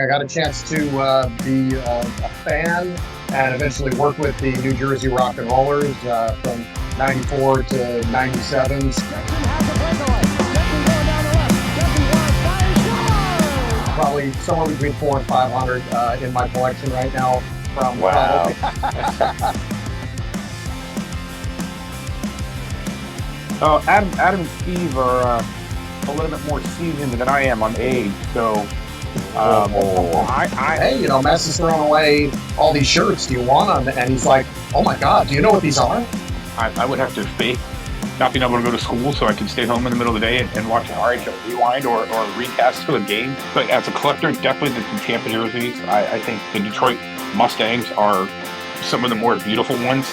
I got a chance to be a fan and eventually work with the New Jersey Rock and Rollers from 94 to 97. Probably somewhere between 400 and 500 in my collection right now. From Wow. Adam and Steve are a little bit more seasoned than I am on age, so hey, Mess is throwing away all these shirts. Do you want them? And he's like, oh my God, do you know what these are? I would have to fake not being able to go to school so I can stay home in the middle of the day and watch an RHI Rewind or recast to a game. But as a collector, definitely the Tampa jerseys. I think the Detroit Mustangs are some of the more beautiful ones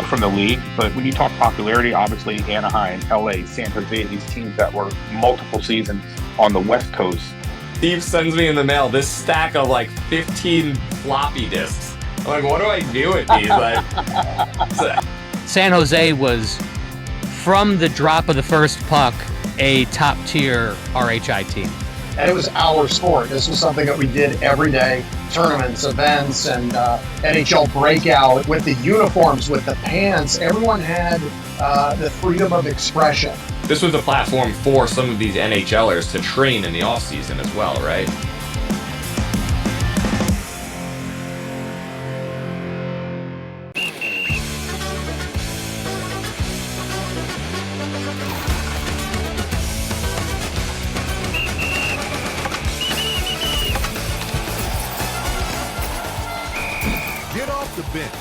from the league. But when you talk popularity, obviously Anaheim, LA, San Jose, these teams that were multiple seasons on the West Coast. Steve sends me in the mail this stack of like 15 floppy disks. I'm like, what do I do with these? San Jose was, from the drop of the first puck, a top-tier RHI team. And it was our sport. This was something that we did every day. Tournaments, events, and NHL breakout with the uniforms, with the pants. Everyone had the freedom of expression. This was a platform for some of these NHLers to train in the offseason as well, right? Get off the bench.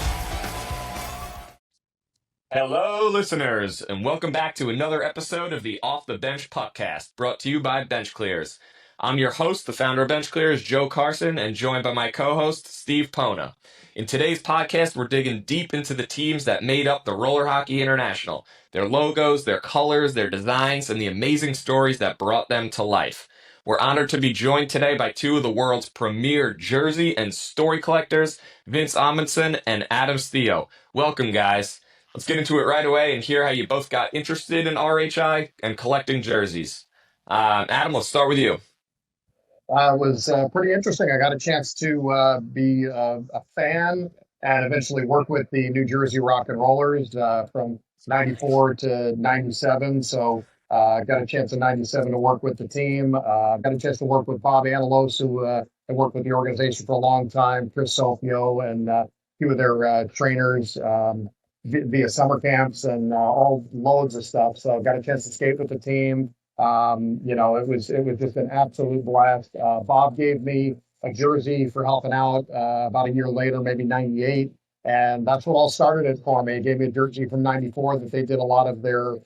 Hello, listeners, and welcome back to another episode of the Off the Bench Puckcast, brought to you by Bench Clears. I'm your host, the founder of Bench Clears, Joe Carson, and joined by my co-host, Steve Pona. In today's podcast, we're digging deep into the teams that made up the Roller Hockey International, their logos, their colors, their designs, and the amazing stories that brought them to life. We're honored to be joined today by two of the world's premier jersey and story collectors, Vince Omundson and Adam Stio. Welcome, guys. Let's get into it right away and hear how you both got interested in RHI and collecting jerseys. Adam, let's start with you. It was pretty interesting. I got a chance to be a fan and eventually work with the New Jersey Rock and Rollers from 94 to 97. So I got a chance in 97 to work with the team. Got a chance to work with Bob Anelos, who had worked with the organization for a long time, Chris Sofio, and a few of their trainers via summer camps and all loads of stuff. So got a chance to skate with the team. It was just an absolute blast. Bob gave me a jersey for helping out about a year later, maybe 98. And that's what all started it for me. He gave me a jersey from 94 that they did a lot of their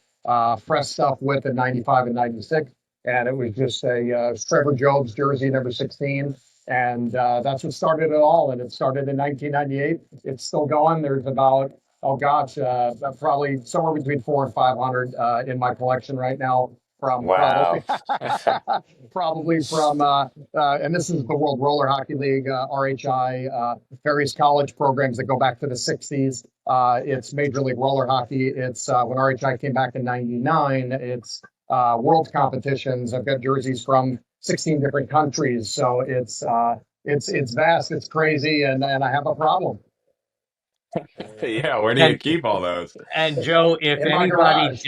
fresh stuff with in 95 and 96. And it was just a Trevor Jobs jersey, number 16. And that's what started it all. And it started in 1998. It's still going. There's about probably somewhere between 400 and 500 in my collection right now. Wow. Probably from, and this is the World Roller Hockey League, RHI, various college programs that go back to the 60s. It's Major League Roller Hockey. It's when RHI came back in 99. It's world competitions. I've got jerseys from 16 different countries. So it's vast, it's crazy, and I have a problem. Yeah, where do you keep all those? And Joe, if In my anybody garage.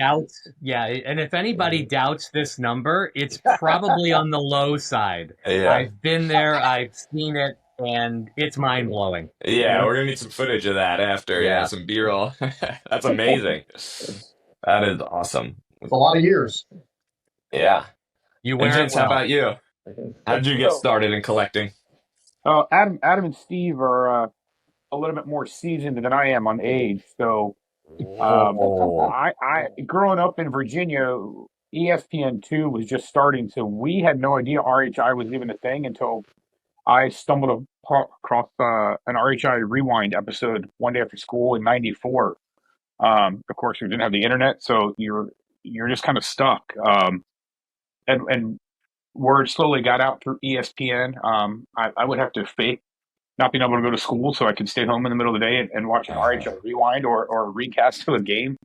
doubts this number, it's probably on the low side. Yeah. I've been there, I've seen it, and it's mind-blowing. Yeah, we're going to need some footage of that after. Yeah, some B-roll. That's amazing. That is awesome. It's a lot of years. Yeah. You And wear Vince, it well. how about you? How did you get started in collecting? Adam and Steve are a little bit more seasoned than I am on age, so I growing up in Virginia, ESPN2 was just starting, so we had no idea RHI was even a thing until I stumbled across an RHI Rewind episode one day after school in '94. Of course, we didn't have the internet, so you're just kind of stuck. And word slowly got out through ESPN. I would have to fake not being able to go to school so I could stay home in the middle of the day and watch an RHI Rewind or recast to a game.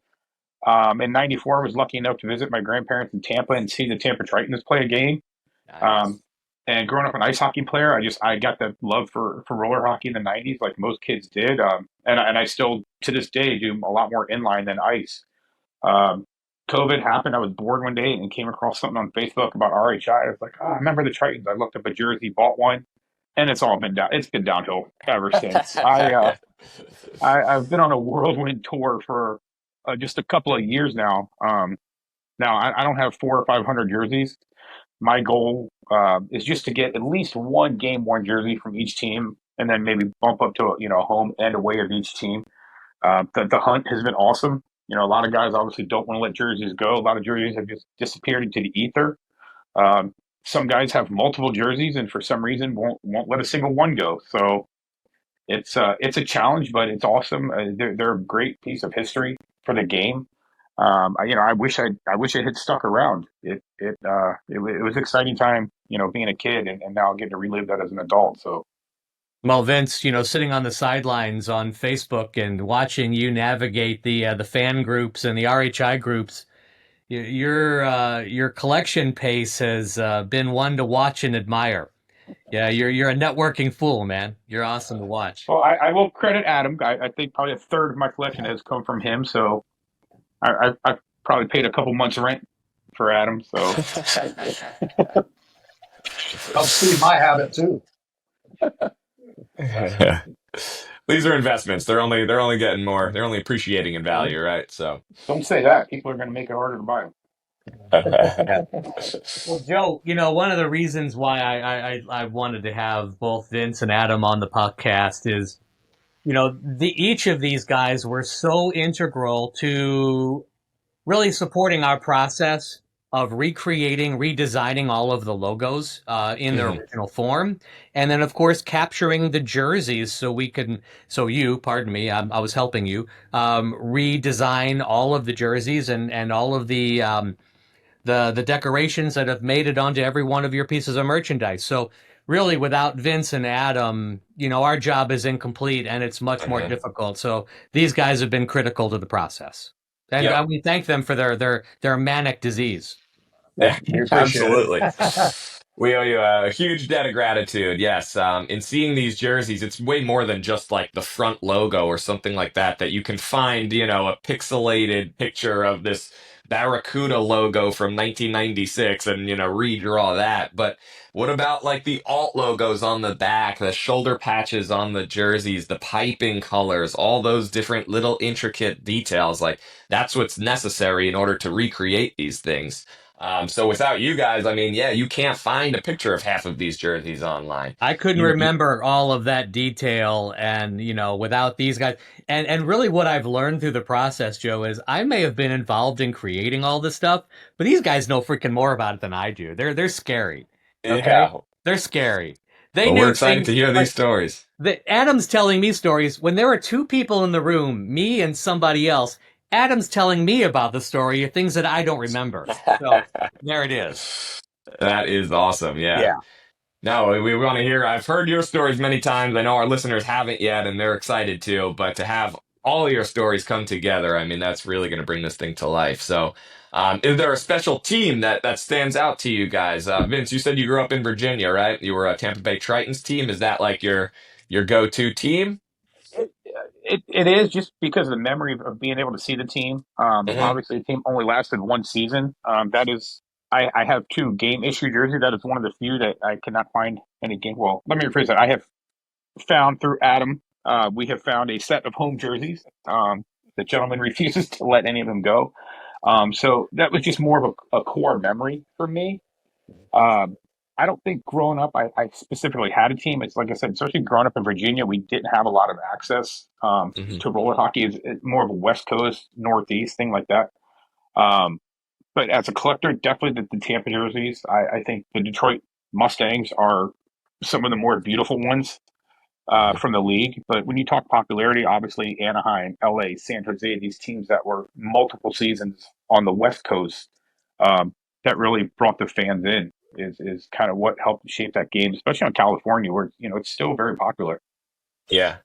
In '94, I was lucky enough to visit my grandparents in Tampa and see the Tampa Tritons play a game. Nice. And growing up an ice hockey player, I got that love for roller hockey in the '90s, like most kids did. And I still to this day do a lot more inline than ice. Um, COVID happened. I was bored one day and came across something on Facebook about RHI. I was like, oh, I remember the Tritons. I looked up a jersey, bought one, and it's been downhill ever since. I've been on a whirlwind tour for just a couple of years now. Now I don't have 400 or 500 jerseys. My goal is just to get at least one game worn jersey from each team, and then maybe bump up to home and away of each team. The hunt has been awesome. A lot of guys obviously don't want to let jerseys go. A lot of jerseys have just disappeared into the ether. Um, some guys have multiple jerseys, and for some reason won't let a single one go. So it's a challenge, but it's awesome. They're a great piece of history for the game. I wish it had stuck around. It was an exciting time, being a kid, and now getting to relive that as an adult. So. Well, Vince, sitting on the sidelines on Facebook and watching you navigate the fan groups and the RHI groups, your collection pace has been one to watch and admire. Yeah, you're a networking fool, man. You're awesome to watch. Well, I will credit Adam. I think probably a third of my collection has come from him. So I've probably paid a couple months rent for Adam. So Helps feed my habit too. These are investments. They're only getting more. They're only appreciating in value, right? So don't say that. People are going to make it harder to buy them. Well, Joe, one of the reasons why I wanted to have both Vince and Adam on the podcast is, each of these guys were so integral to really supporting our process of redesigning all of the logos in their original form. And then, of course, capturing the jerseys so I was helping you, redesign all of the jerseys and all of the decorations that have made it onto every one of your pieces of merchandise. So really, without Vince and Adam, our job is incomplete and it's much more difficult. So these guys have been critical to the process. And we thank them for their manic disease. Yeah, absolutely. We owe you a huge debt of gratitude. Yes. In seeing these jerseys, it's way more than just like the front logo or something like that you can find, a pixelated picture of this Barracuda logo from 1996 and, redraw that. But what about like the alt logos on the back, the shoulder patches on the jerseys, the piping colors, all those different little intricate details? Like that's what's necessary in order to recreate these things. So without you guys, you can't find a picture of half of these jerseys online. I couldn't remember all of that detail, and without these guys, and really what I've learned through the process, Joe, is I may have been involved in creating all this stuff, but these guys know freaking more about it than I do. They're scary. Okay? Yeah. They're scary. We're excited to hear these stories. Adam's telling me stories when there were two people in the room, me and somebody else. Adam's telling me about the story of things that I don't remember. So there it is. That is awesome. Yeah. No, we want to hear. I've heard your stories many times. I know our listeners haven't yet, and they're excited too. But to have all of your stories come together, that's really going to bring this thing to life. So, is there a special team that stands out to you guys? Vince, you said you grew up in Virginia, right? You were a Tampa Bay Tritons team. Is that like your go-to team? It is just because of the memory of being able to see the team. Obviously, the team only lasted one season. I have two game issue jerseys. That is one of the few that I cannot find any game. Well, let me rephrase that. I have found through Adam. We have found a set of home jerseys. The gentleman refuses to let any of them go. So that was just more of a core memory for me. I don't think growing up, I specifically had a team. It's like I said, especially growing up in Virginia, we didn't have a lot of access to roller hockey. It's more of a West Coast, Northeast thing like that. But as a collector, definitely the Tampa jerseys. I think the Detroit Mustangs are some of the more beautiful ones from the league. But when you talk popularity, obviously Anaheim, LA, San Jose, these teams that were multiple seasons on the West Coast that really brought the fans in. Is kind of what helped shape that game, especially on California, where it's still very popular. Yeah,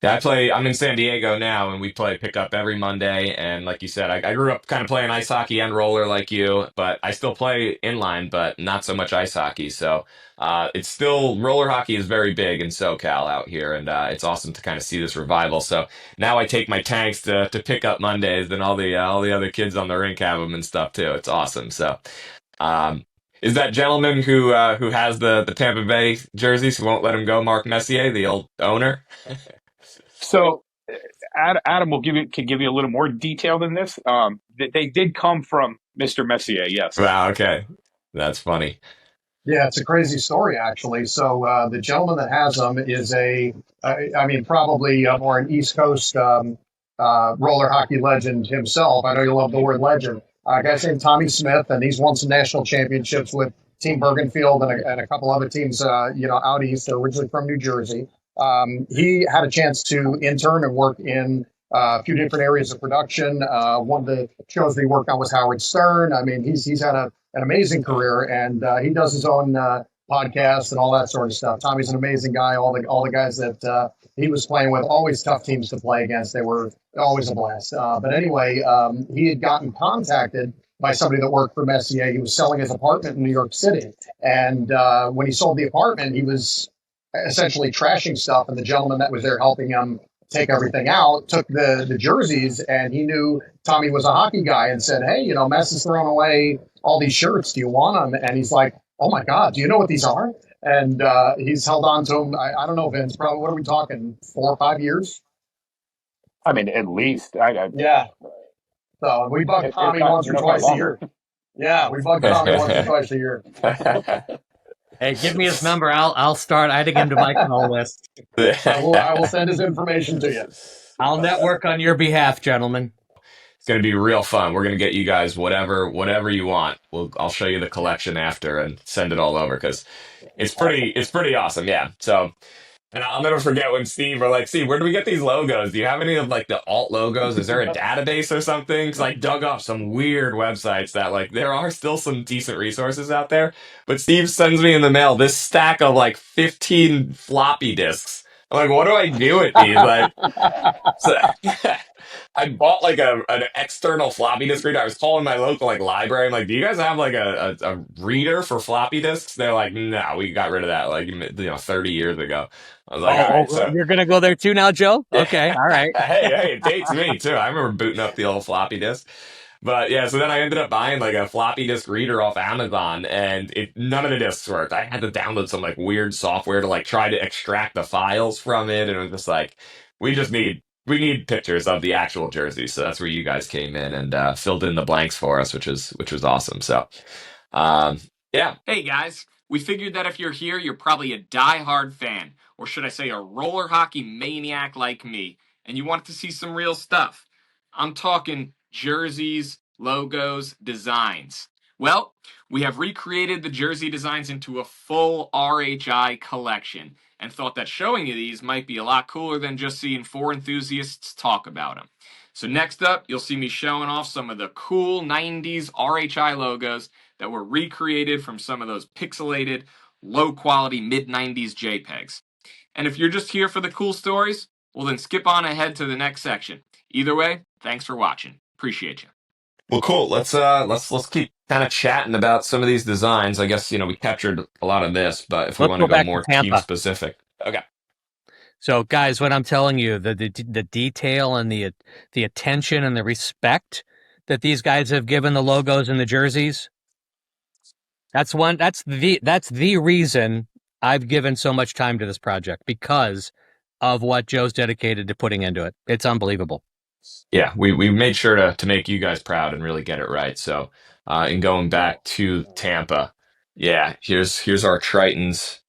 Yeah, I'm in San Diego now, and we play pickup every Monday. And like you said, I grew up kind of playing ice hockey and roller like you, but I still play inline, but not so much ice hockey. So it's still, roller hockey is very big in SoCal out here, and it's awesome to kind of see this revival. So now I take my tanks to pick up Mondays, and all the other kids on the rink have them and stuff too. It's awesome. So um, is that gentleman who has the Tampa Bay jerseys who won't let him go, Mark Messier, the old owner? So Adam can give you a little more detail than this. They did come from Mr. Messier, yes. Wow, okay. That's funny. Yeah, it's a crazy story, actually. So the gentleman that has them is probably more an East Coast roller hockey legend himself. I know you love the word legend. A guy's named Tommy Smith, and he's won some national championships with Team Bergenfield and a couple other teams, out east. They're originally from New Jersey. He had a chance to intern and work in a few different areas of production. One of the shows that he worked on was Howard Stern. I mean, he's had an amazing career, and he does his own podcast and all that sort of stuff. Tommy's an amazing guy. All the guys that he was playing with, always tough teams to play against. They were always a blast. But anyway, he had gotten contacted by somebody that worked for Messier. He was selling his apartment in New York City, and when he sold the apartment, he was essentially trashing stuff, and the gentleman that was there helping him take everything out took the jerseys, and he knew Tommy was a hockey guy and said, hey, Mess is throwing away all these shirts. Do you want them? And he's like, oh my God, do you know what these are? And he's held on to them. I don't know, Vince, probably, what are we talking, 4 or 5 years? I mean, at least. Yeah. So we bug Tommy once or twice a year. Yeah, we bug Tommy once or twice a year. Hey, give me his number. I'll start adding him to my call list. I will send his information to you. I'll network on your behalf, gentlemen. It's going to be real fun. We're going to get you guys whatever you want. I'll show you the collection after and send it all over because it's pretty awesome. Yeah. So, and I'll never forget when Steve were like, Steve, where do we get these logos? Do you have any of like the alt logos? Is there a database or something? Because I dug up some weird websites that like there are still some decent resources out there. But Steve sends me in the mail this stack of like 15 floppy disks. I'm like, what do I do with these? Like, so, I bought like an external floppy disk reader. I was calling my local like library. I'm like, do you guys have like a reader for floppy disks? They're like, no, we got rid of that like 30 years ago. I was like, all right, so you're gonna go there too now, Joe? Okay, all right. hey, it dates me too. I remember booting up the old floppy disk. But yeah, so then I ended up buying like a floppy disk reader off Amazon, and none of the disks worked. I had to download some like weird software to like try to extract the files from it, and it was just like, we need pictures of the actual jersey. So that's where you guys came in and filled in the blanks for us, which was awesome. So, yeah. Hey guys, we figured that if you're here, you're probably a die-hard fan, or should I say a roller hockey maniac like me, and you want to see some real stuff. I'm talking jerseys, logos, designs. Well, we have recreated the jersey designs into a full RHI collection, and thought that showing you these might be a lot cooler than just seeing 4 enthusiasts talk about them. So next up, you'll see me showing off some of the cool 90s RHI logos that were recreated from some of those pixelated, low-quality mid-90s JPEGs. And if you're just here for the cool stories, well then skip on ahead to the next section. Either way, thanks for watching. Appreciate you. Well, cool. Let's keep kind of chatting about some of these designs. I guess we captured a lot of this, but if we want to go more team specific, okay. So, guys, what I'm telling you, the detail and the attention and the respect that these guys have given the logos and the jerseys, that's the reason I've given so much time to this project, because of what Joe's dedicated to putting into it. It's unbelievable. Yeah, we made sure to make you guys proud and really get it right. So, in going back to Tampa, yeah, here's our Tritons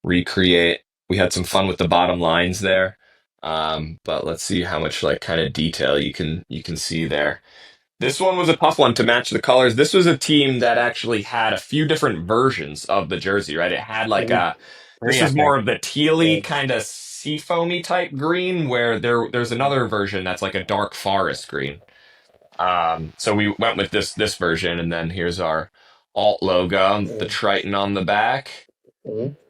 recreate. We had some fun with the bottom lines there, but let's see how much like kind of detail you can see there. This one was a tough one to match the colors. This was a team that actually had a few different versions of the jersey, right? It had like this is more of the tealy kind of seafoamy type green, where there's another version that's like a dark forest green. So we went with this version, and then here's our alt logo, the Triton on the back,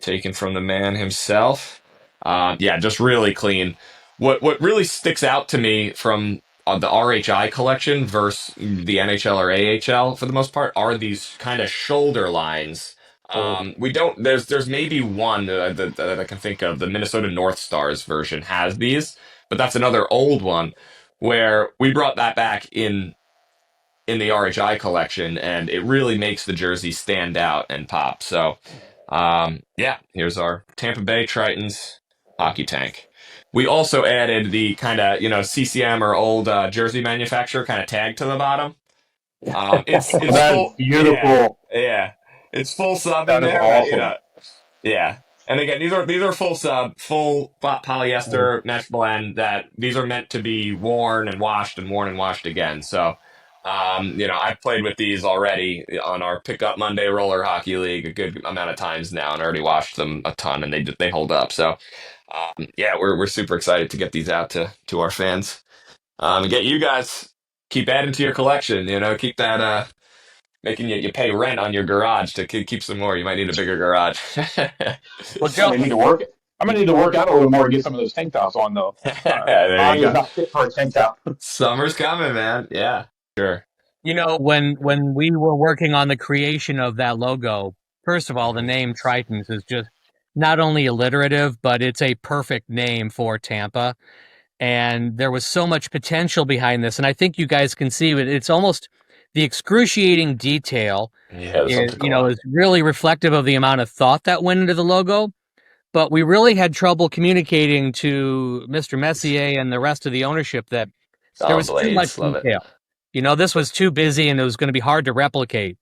taken from the man himself. Yeah, just really clean. what really sticks out to me from the RHI collection versus the NHL or AHL for the most part are these kind of shoulder lines. We don't. There's maybe one that I can think of. The Minnesota North Stars version has these, but that's another old one where we brought that back in the RHI collection, and it really makes the jersey stand out and pop. So, yeah, here's our Tampa Bay Tritons hockey tank. We also added the kind of, CCM or old jersey manufacturer kind of tag to the bottom. It's That's full. beautiful. Yeah. It's full sub That in is there, awesome. yeah. And again, these are full sub, full polyester mesh blend that these are meant to be worn and washed and worn and washed again. So, I've played with these already on our Pickup Monday Roller Hockey League a good amount of times now, and already washed them a ton, and they hold up. So, yeah, we're super excited to get these out to our fans, and get you guys keep adding to your collection. Keep that making you pay rent on your garage to keep some more. You might need a bigger garage. Well, Joe, I need to work. I'm gonna need to work out a little more to get some of those tank tops on, though. There you Body's go. not fit for a tank top. Summer's coming, man. Yeah, sure. When we were working on the creation of that logo, first of all, the name Tritons is just not only alliterative, but it's a perfect name for Tampa. And there was so much potential behind this. And I think you guys can see it. It's almost the excruciating detail is really reflective of the amount of thought that went into the logo. But we really had trouble communicating to Mr. Messier and the rest of the ownership that there was too much detail. This was too busy and it was going to be hard to replicate.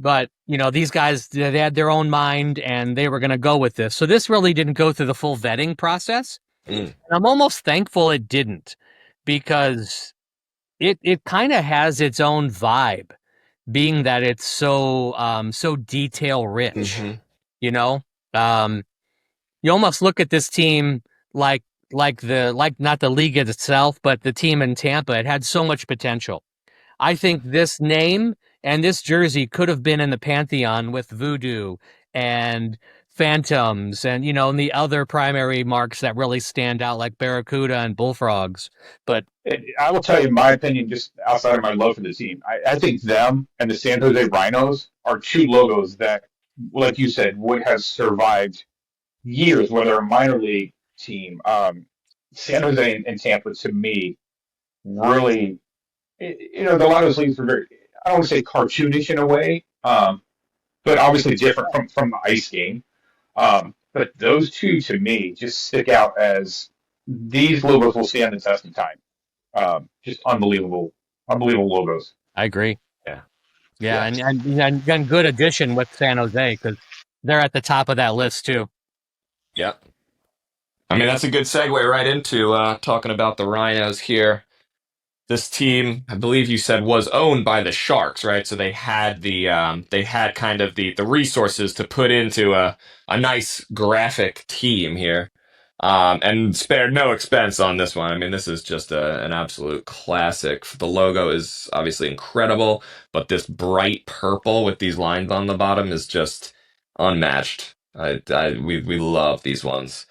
But, these guys, they had their own mind and they were going to go with this. So this really didn't go through the full vetting process. And I'm almost thankful it didn't, because it kind of has its own vibe, being that it's so detail rich. You almost look at this team like not the league itself, but the team in Tampa. It had so much potential. I think this name and this jersey could have been in the pantheon with Voodoo and Phantoms and and the other primary marks that really stand out, like Barracuda and Bullfrogs. But I will tell you my opinion, just outside of my love for the team. I think them and the San Jose Rhinos are two logos that, like you said, would have survived years, whether a minor league team. San Jose and Tampa, to me, really, a lot of those leagues were very, I don't want to say cartoonish in a way, but obviously different from the ice game. But those two, to me, just stick out as these logos will stand the test of time. Just unbelievable logos. I agree. Yeah. And good addition with San Jose, because they're at the top of that list too. Yep. I mean, that's a good segue right into talking about the Rhinos here. This team, I believe you said, was owned by the Sharks, right? So they had kind of the resources to put into a nice graphic team here, and spared no expense on this one. I mean, this is just an absolute classic. The logo is obviously incredible, but this bright purple with these lines on the bottom is just unmatched. We love these ones.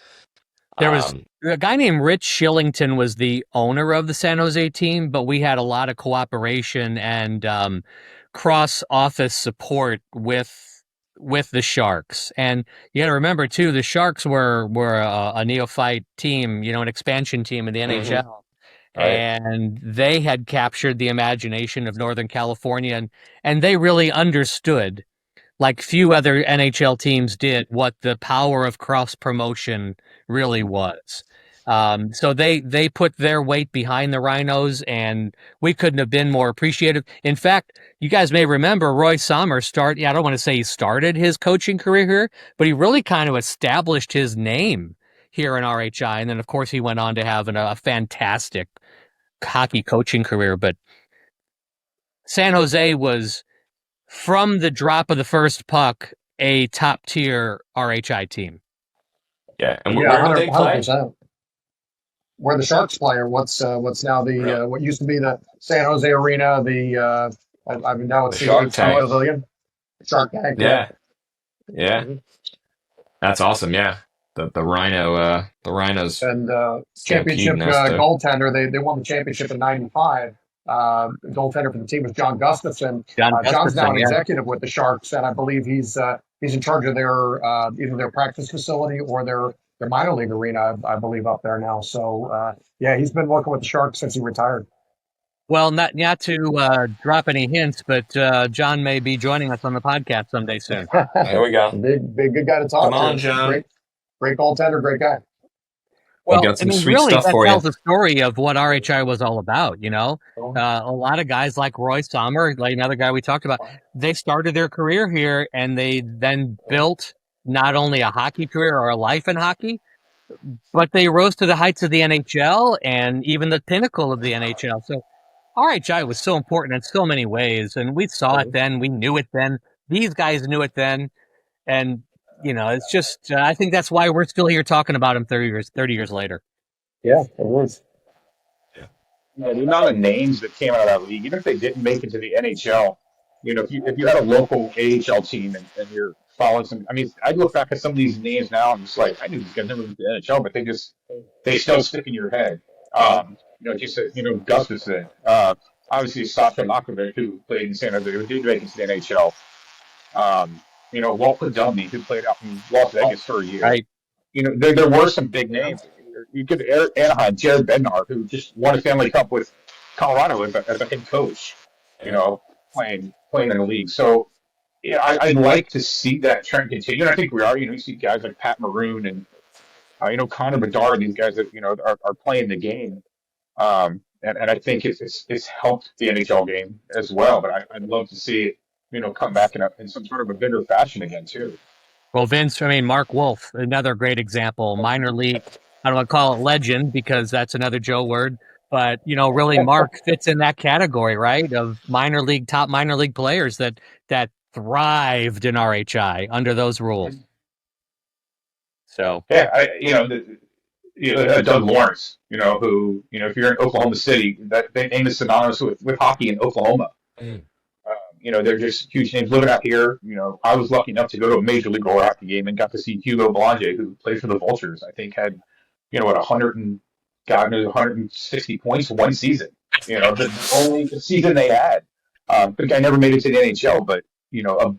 There was a guy named Rich Shillington was the owner of the San Jose team, but we had a lot of cooperation and cross-office support with the Sharks. And you got to remember too, the Sharks were a neophyte team, an expansion team in the NHL. Right. And they had captured the imagination of Northern California, and they really understood, like few other NHL teams did, what the power of cross promotion really was. So they put their weight behind the Rhinos, and we couldn't have been more appreciative. In fact, you guys may remember Roy Sommer I don't want to say he started his coaching career here, but he really kind of established his name here in RHI. And then, of course, he went on to have a fantastic hockey coaching career. But San Jose was, from the drop of the first puck, a top-tier RHI team. Yeah, and where do they play? 100%. Where the Sharks play, or what's now the what used to be the San Jose Arena, I mean now it's the Shark Tank Pavilion. Shark Tank. Yeah. That's awesome. Yeah, the Rhinos And championship stampeding us there. goaltender, they won the championship in '95. Goaltender for the team was John Gustafson. John's now an executive with the Sharks, and I believe he's in charge of their either their practice facility or their minor league arena, I believe, up there now. So yeah, he's been working with the Sharks since he retired. Well, not to drop any hints, but John may be joining us on the podcast someday soon. There we go. Big good guy to talk Come to. on, John. Great goaltender, great guy. Well, got some sweet really, stuff that for tells you. the story of what RHI was all about. You know, a lot of guys like Roy Sommer, like another guy we talked about, they started their career here, and they then built not only a hockey career or a life in hockey, but they rose to the heights of the NHL and even the pinnacle of the NHL. So RHI was so important in so many ways, and we saw it then, we knew it then, these guys knew it then, and you know, it's just I think that's why we're still here talking about him 30 years later. Yeah, it was. Yeah, the amount of names that came out of that league, even if they didn't make it to the NHL, you know, if you had a local AHL team and you're following some, I mean, I look back at some of these names now and just like I knew these guys never went to the NHL, but they still stick in your head. You know, like you said, you know, Gustafson, obviously Sasha Makovic, who played in San Jose, who did make it to the NHL. You know, Walt Dumney, who played out in Las Vegas for a year. Right. You know, there were some big names. You could Anaheim, Jared Bednar, who just won a Stanley Cup with Colorado as a head coach. You know, playing in the league. So, yeah, I'd like to see that trend continue. And I think we are. You know, you see guys like Pat Maroon and you know, Connor Bedard, these guys that you know are playing the game. And I think it's helped the NHL game as well. But I'd love to see it, you know, come back in some sort of a bigger fashion again too. Well, Vince, I mean, Mark Wolf, another great example, minor league. I don't want to call it legend because that's another Joe word, but you know, really, Mark fits in that category, right? Of top minor league players that thrived in RHI under those rules. So yeah, Doug Lawrence, you know, who you know, if you're in Oklahoma City, that name is synonymous with hockey in Oklahoma. You know, they're just huge names living out here. You know, I was lucky enough to go to a major league roller hockey game and got to see Hugo Belanger, who played for the Vultures. I think had, you know, what 160 points one season. You know, the only season they had. The guy never made it to the NHL, but you know,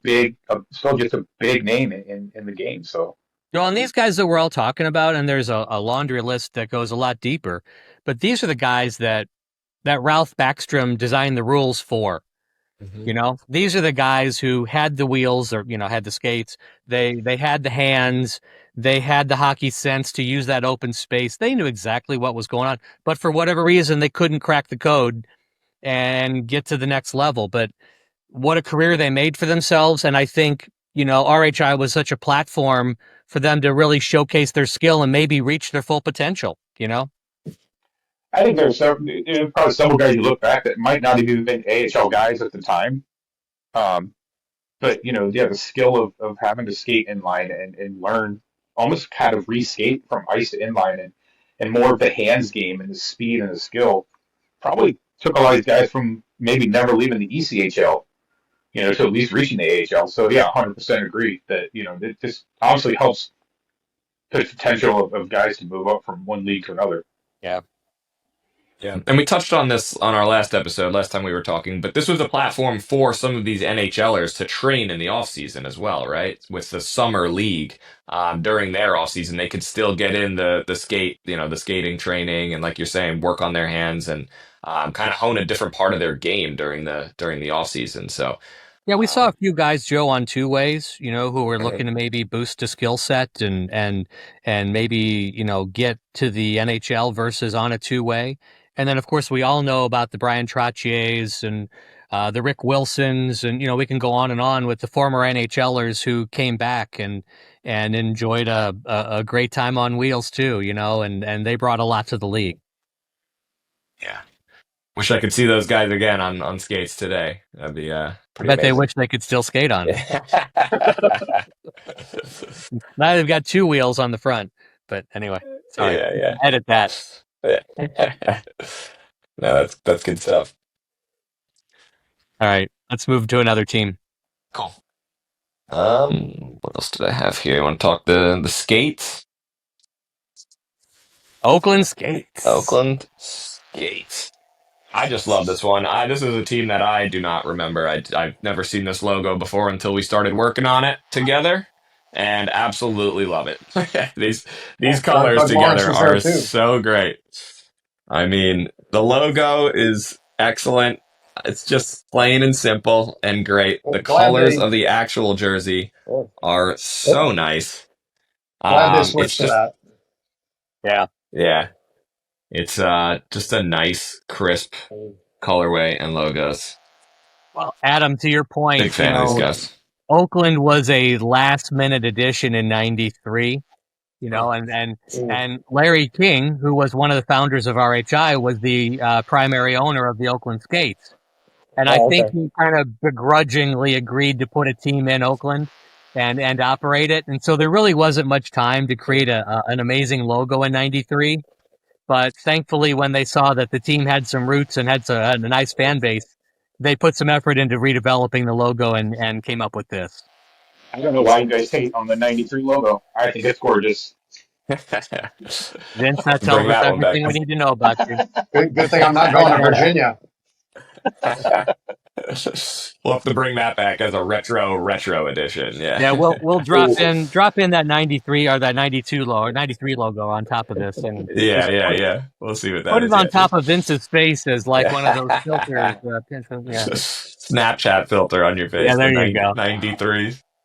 still just a big name in the game. So. Well, and these guys that we're all talking about, and there's a laundry list that goes a lot deeper, but these are the guys that Ralph Backstrom designed the rules for. You know, these are the guys who had the wheels or, you know, had the skates. They had the hands. They had the hockey sense to use that open space. They knew exactly what was going on, but for whatever reason, they couldn't crack the code and get to the next level. But what a career they made for themselves. And I think, you know, RHI was such a platform for them to really showcase their skill and maybe reach their full potential, you know? I think there's probably several guys you look back that might not have even been AHL guys at the time. But, you know, yeah, the skill of having to skate inline and learn almost kind of re-skate from ice to inline and more of the hands game and the speed and the skill probably took a lot of these guys from maybe never leaving the ECHL, you know, to at least reaching the AHL. So, yeah, 100% agree that, you know, it just obviously helps the potential of guys to move up from one league to another. Yeah. Yeah, and we touched on this on our last episode, last time we were talking, but this was a platform for some of these NHLers to train in the off season as well, right? With the summer league, during their off season, they could still get in the skating training, and like you're saying, work on their hands and kind of hone a different part of their game during the off season. So. Yeah, we saw a few guys, Joe, on two ways, you know, who were looking to maybe boost a skill set and maybe, you know, get to the NHL versus on a two-way. And then, of course, we all know about the Brian Trottiers and the Rick Wilsons, and, you know, we can go on with the former NHLers who came back and enjoyed a great time on wheels too, you know, and they brought a lot to the league. Yeah. Wish I could see those guys again on skates today. That'd be pretty I bet amazing. they wish they could still skate on. Now they've got two wheels on the front, but anyway, sorry. Yeah. Edit that. Yeah. No, that's good stuff. All right, let's move to another team. Cool. What else did I have here? You want to talk the skates? Oakland Skates. Oakland Skates. I just love this one. This is a team that I do not remember. I've never seen this logo before until we started working on it together, and absolutely love it. These colors Doug Lawrence together was there are too. so great. I mean, the logo is excellent. It's just plain and simple and great. The colors of the actual jersey are so nice. Glad they It's switched to just that. yeah. It's just a nice, crisp colorway and logos. Well, Adam, to your point, Big fan of these guys. Oakland was a last-minute addition in '93. And Larry King, who was one of the founders of RHI, was the primary owner of the Oakland Skates. And I think he kind of begrudgingly agreed to put a team in Oakland and operate it. And so there really wasn't much time to create an amazing logo in '93. But thankfully, when they saw that the team had some roots and had a nice fan base, they put some effort into redeveloping the logo and came up with this. I don't know why you guys hate on the '93 logo. I think it's gorgeous. Vince, that tells us everything we need to know about you. Good thing I'm not going to Virginia. We'll have to bring that back as a retro edition. Yeah, we'll drop in that '93 or that '92 logo or '93 logo on top of this, and yeah. We'll see what that put is. it on top of Vince's face as like one of those filters. Snapchat filter on your face. Yeah, there you go.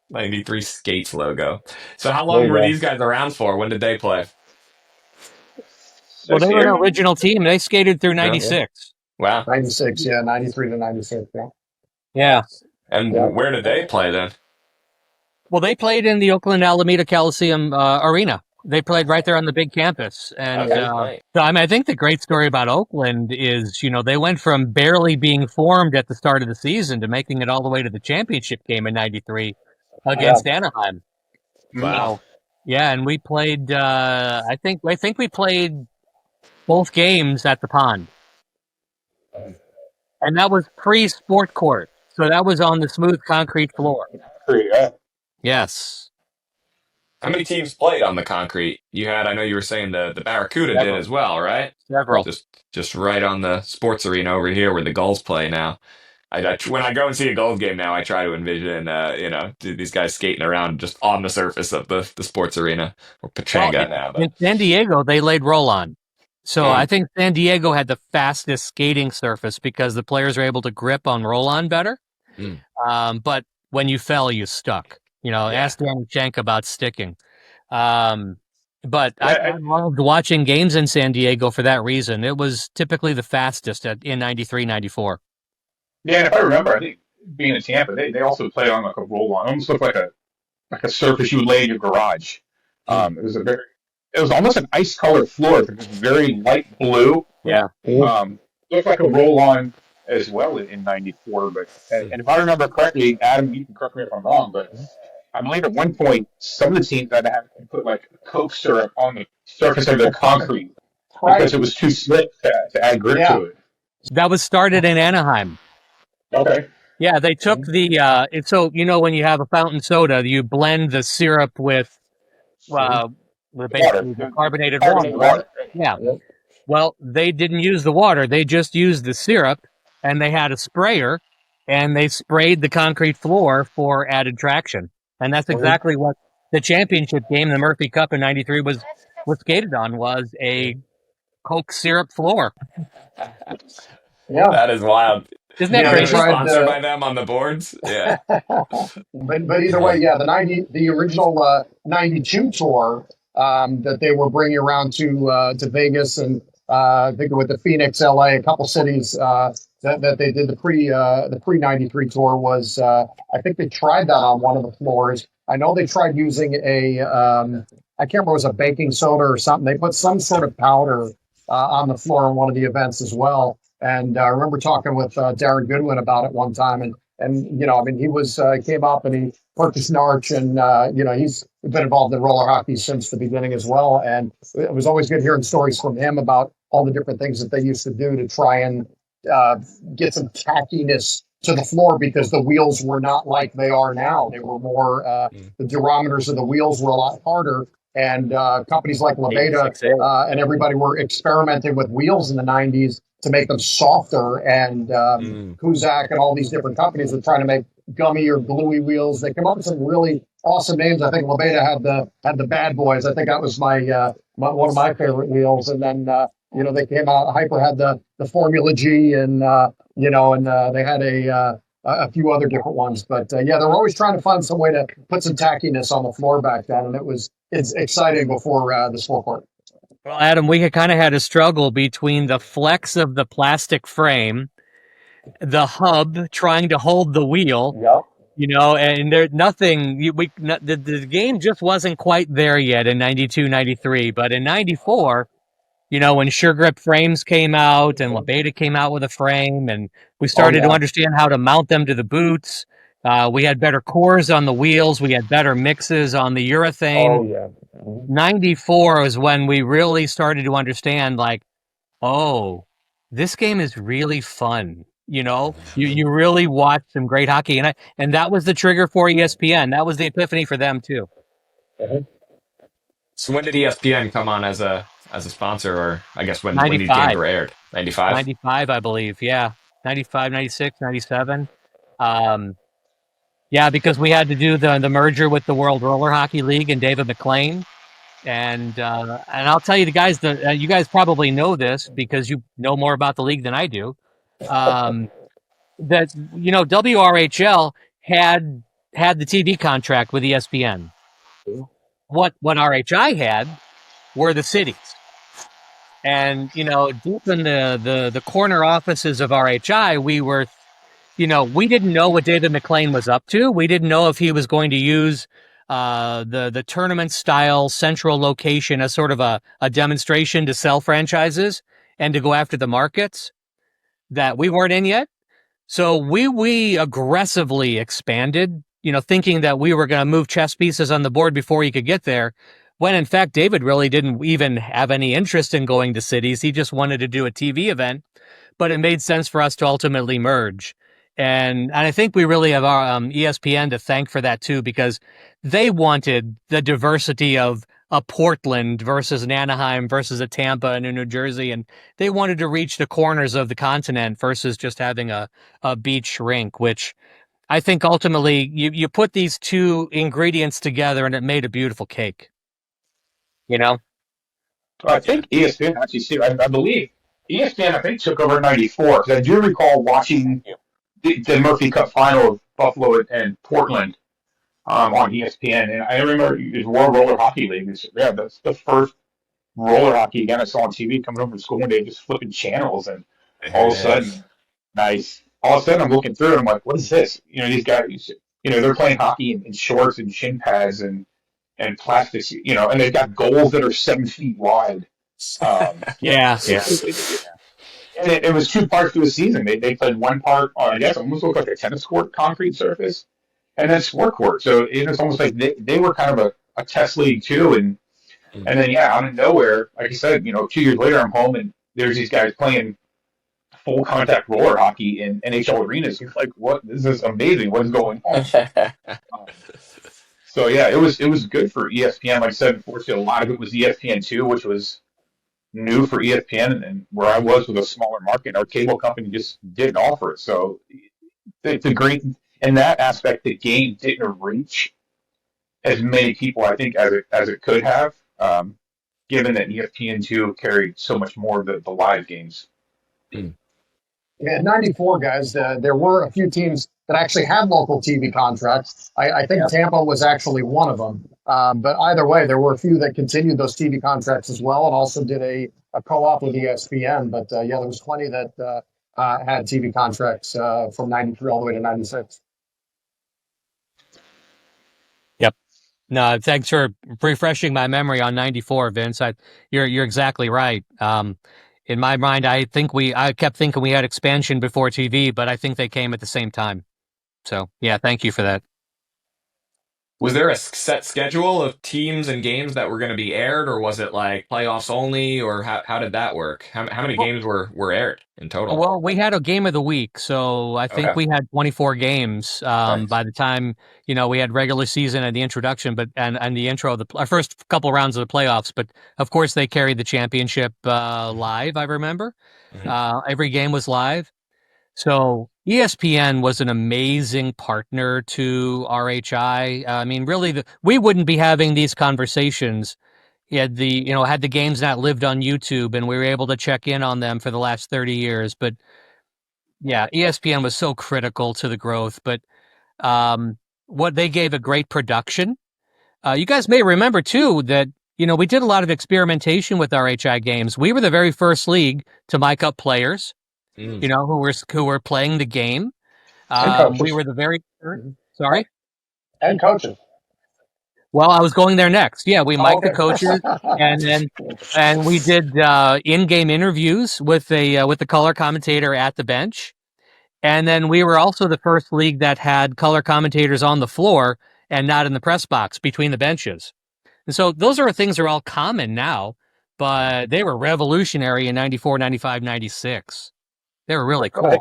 93 Skates logo. So how long were these guys around for? When did they play? Well, they were an original team. They skated through '96. Wow. 96, 93 to 96, Yeah. And where did they play then? Well, they played in the Oakland Alameda Coliseum Arena. They played right there on the big campus. And so, I think the great story about Oakland is, they went from barely being formed at the start of the season to making it all the way to the championship game in '93 against Anaheim. Wow. Yeah, and we played, I think we played both games at the Pond. And that was pre-sport court. So that was on the smooth concrete floor. Yes. How many teams played on the concrete? I know you were saying the Barracuda did as well, right? Several. Just right on the sports arena over here where the Gulls play now. When I go and see a Gulls game now, I try to envision, these guys skating around just on the surface of the sports arena, or Pachanga now. But. In San Diego, they laid roll-on. So I think San Diego had the fastest skating surface because the players were able to grip on roll-on better. But when you fell, you stuck. Ask Danny Shank about sticking. But I loved watching games in San Diego for that reason. It was typically the fastest in '93, '94. Yeah, and if I remember, I think being in Tampa, they also played on like a roll-on. It almost looked like a surface you would lay in your garage. It was almost an ice-colored floor. It was very light blue. Yeah. Looked like a roll-on as well in '94. But and if I remember correctly, Adam, you can correct me if I'm wrong, but I believe at one point some of the teams had to put like Coke syrup on the surface of their concrete because it was too slick to add grip to it. That was started in Anaheim. Okay. Yeah, they took the when you have a fountain soda, you blend the syrup with basically the carbonated water. Right? Yeah. Well, they didn't use the water; they just used the syrup, and they had a sprayer, and they sprayed the concrete floor for added traction. And that's exactly what the championship game, the Murphy Cup in '93, was skated on, was a Coke syrup floor. Yeah, that is wild. Isn't that crazy? Sponsored by them on the boards. Yeah. but either way, the original '92 tour that they were bringing around to Vegas and I think with the Phoenix, LA, a couple cities that they did the pre '93 tour was I think they tried that on one of the floors. I know they tried using I can't remember, it was a baking soda or something. They put some sort of powder on the floor on one of the events as well. And I remember talking with Darren Goodwin about it one time, and he was came up and he purchased an arch, and he's been involved in roller hockey since the beginning as well. And it was always good hearing stories from him about all the different things that they used to do to try and get some tackiness to the floor, because the wheels were not like they are now. They were more the durometers of the wheels were a lot harder, and companies like Levada 86A. and everybody were experimenting with wheels in the 90s to make them softer. And Kuzak and all these different companies were trying to make gummy or gluey wheels. They came up with some really awesome names. I think Levada had the Bad Boys. I think that was one of my favorite wheels. And then they came out. Hyper had the Formula G, and they had a few other different ones. But they were always trying to find some way to put some tackiness on the floor back then, and it's exciting before the sport. Well, Adam, we had kind of had a struggle between the flex of the plastic frame, the hub trying to hold the wheel. Yep. And there's nothing. The game just wasn't quite there yet in 92, 93, but in 94. When Sure Grip frames came out and Levada came out with a frame, and we started to understand how to mount them to the boots. We had better cores on the wheels. We had better mixes on the urethane. Oh, yeah. 94 is when we really started to understand, this game is really fun. You really watch some great hockey. And that was the trigger for ESPN. That was the epiphany for them, too. So when did ESPN come on as a sponsor, or I guess when these games were aired? 95? 95, I believe, yeah. 95, 96, 97. Because we had to do the merger with the World Roller Hockey League and David McLean. And I'll tell you, the guys, you guys probably know this because you know more about the league than I do. That WRHL had the TV contract with ESPN. What RHI had were the cities. And, deep in the corner offices of RHI, we were, we didn't know what David McLean was up to. We didn't know if he was going to use the tournament-style central location as sort of a demonstration to sell franchises and to go after the markets that we weren't in yet. So we aggressively expanded, thinking that we were going to move chess pieces on the board before he could get there. When in fact, David really didn't even have any interest in going to cities. He just wanted to do a TV event, but it made sense for us to ultimately merge. And I think we really have our ESPN to thank for that too, because they wanted the diversity of a Portland versus an Anaheim versus a Tampa and a New Jersey. And they wanted to reach the corners of the continent versus just having a beach rink, which I think ultimately you put these two ingredients together and it made a beautiful cake. I think ESPN actually, I believe ESPN, I think, took over in 94, because I do recall watching the Murphy Cup final of Buffalo and Portland on ESPN. And I remember it was World Roller Hockey League. That's the first roller hockey again I saw on TV coming home from school one day, just flipping channels. And all of a sudden, I'm looking through it. I'm like, what is this? These guys, they're playing hockey in shorts and shin pads and plastics, and they've got goals that are 7 feet wide. Yeah. And it was 2 parts to the season. They played one part on, I guess, almost looked like a tennis court, concrete surface, and then sport court. So it's almost like they were kind of a test league too. And then, out of nowhere, like I said, 2 years later, I'm home and there's these guys playing full contact roller hockey in NHL arenas. You're like, what? This is amazing. What is going on? So it was good for ESPN. Like I said, unfortunately, a lot of it was ESPN2, which was new for ESPN, and where I was with a smaller market, our cable company just didn't offer it. So it's a great, in that aspect, the game didn't reach as many people, I think, as it could have, given that ESPN2 carried so much more of the live games. Yeah, in 94, guys, there were a few teams that actually had local TV contracts. I think Tampa was actually one of them. But either way, there were a few that continued those TV contracts as well and also did a co-op with ESPN. But there was plenty that had TV contracts from 93 all the way to 96. Yep. No, thanks for refreshing my memory on 94, Vince. You're exactly right. In my mind, I kept thinking we had expansion before TV, but I think they came at the same time. So, yeah, thank you for that. Was there a set schedule of teams and games that were going to be aired, or was it like playoffs only, or how did that work? How many games were aired in total? Well, we had a game of the week, so I think Okay. we had 24 games Nice. by the time we had regular season and the introduction, but and the intro of our first couple rounds of the playoffs. But of course, they carried the championship live. I remember every game was live. So ESPN was an amazing partner to RHI. I mean, really, we wouldn't be having these conversations had the games not lived on YouTube and we were able to check in on them for the last 30 years. But yeah, ESPN was so critical to the growth. But what they gave a great production. You guys may remember too that we did a lot of experimentation with RHI games. We were the very first league to mic up players. Who were playing the game. We were the very sorry, and coaches. Well, I was going there next. Yeah, we mic'd the coaches, and we did in-game interviews with the color commentator at the bench, and then we were also the first league that had color commentators on the floor and not in the press box between the benches. And so those things are all common now, but they were revolutionary in 94, 95, 96. They were really cool.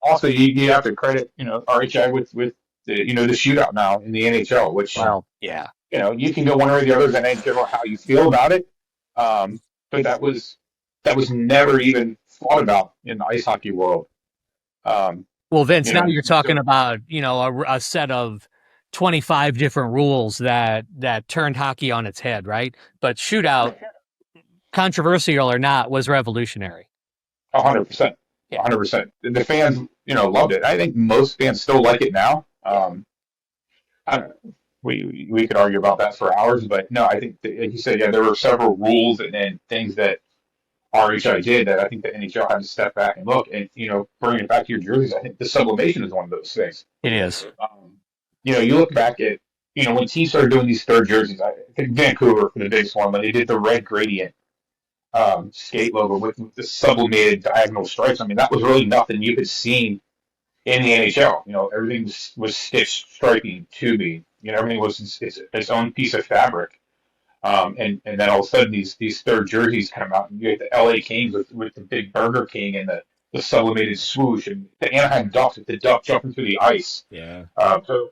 Also, you have to credit RHI with the the shootout now in the NHL, which you can go one way or the other in NHL how you feel about it, but that was never even thought about in the ice hockey world. Well, Vince, now you're talking about a set of 25 different rules that turned hockey on its head, right? But shootout, controversial or not, was revolutionary. 100%. 100%. The fans, loved it. I think most fans still like it now. I don't know. We could argue about that for hours, but no, I think, like you said, there were several rules and things that RHI did that I think the NHL had to step back and look. And, bringing it back to your jerseys, I think the sublimation is one of those things. It is. You look back at, when teams started doing these third jerseys, I think Vancouver for the biggest one, when they did the red gradient skate logo with the sublimated diagonal stripes. I mean, that was really nothing you could see in the NHL. Everything was stitched, striping, tubing. Everything was its own piece of fabric. And then all of a sudden these third jerseys come out, and you get the LA Kings with the big Burger King and the sublimated swoosh, and the Anaheim Ducks with the duck jumping through the ice. Yeah. So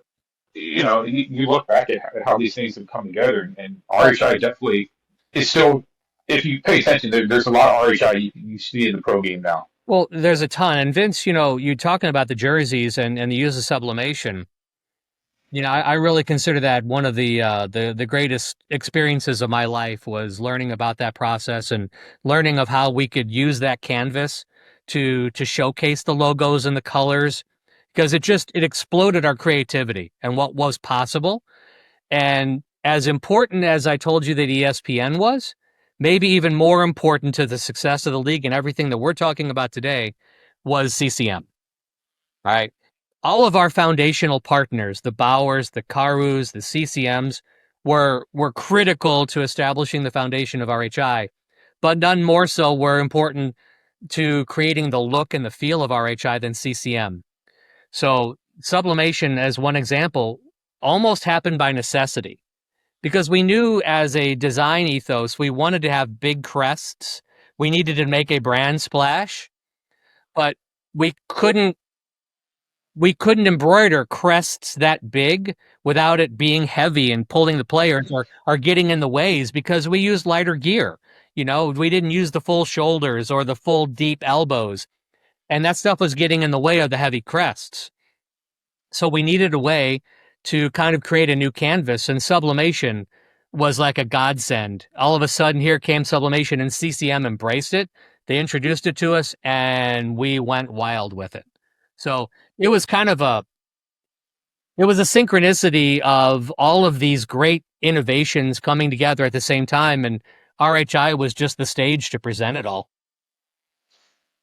you look back at how these things have come together, and RHI definitely is still. If you pay attention, there's a lot of RHI you see in the pro game now. Well, there's a ton. And Vince, you talking about the jerseys and the use of sublimation. I really consider that one of the greatest experiences of my life was learning about that process and learning of how we could use that canvas to showcase the logos and the colors, because it exploded our creativity and what was possible. And as important as I told you that ESPN was, maybe even more important to the success of the league and everything that we're talking about today, was CCM. All right. All of our foundational partners, the Bauers, the Karus, the CCMs, were critical to establishing the foundation of RHI, but none more so were important to creating the look and the feel of RHI than CCM. So sublimation, as one example, almost happened by necessity, because we knew as a design ethos, we wanted to have big crests. We needed to make a brand splash, but we couldn't embroider crests that big without it being heavy and pulling the players or getting in the ways, because we used lighter gear. We didn't use the full shoulders or the full deep elbows, and that stuff was getting in the way of the heavy crests. So we needed a way to kind of create a new canvas, and sublimation was like a godsend. All of a sudden, here came sublimation, and CCM embraced it. They introduced it to us, and we went wild with it. So it was kind of a synchronicity of all of these great innovations coming together at the same time, and RHI was just the stage to present it all.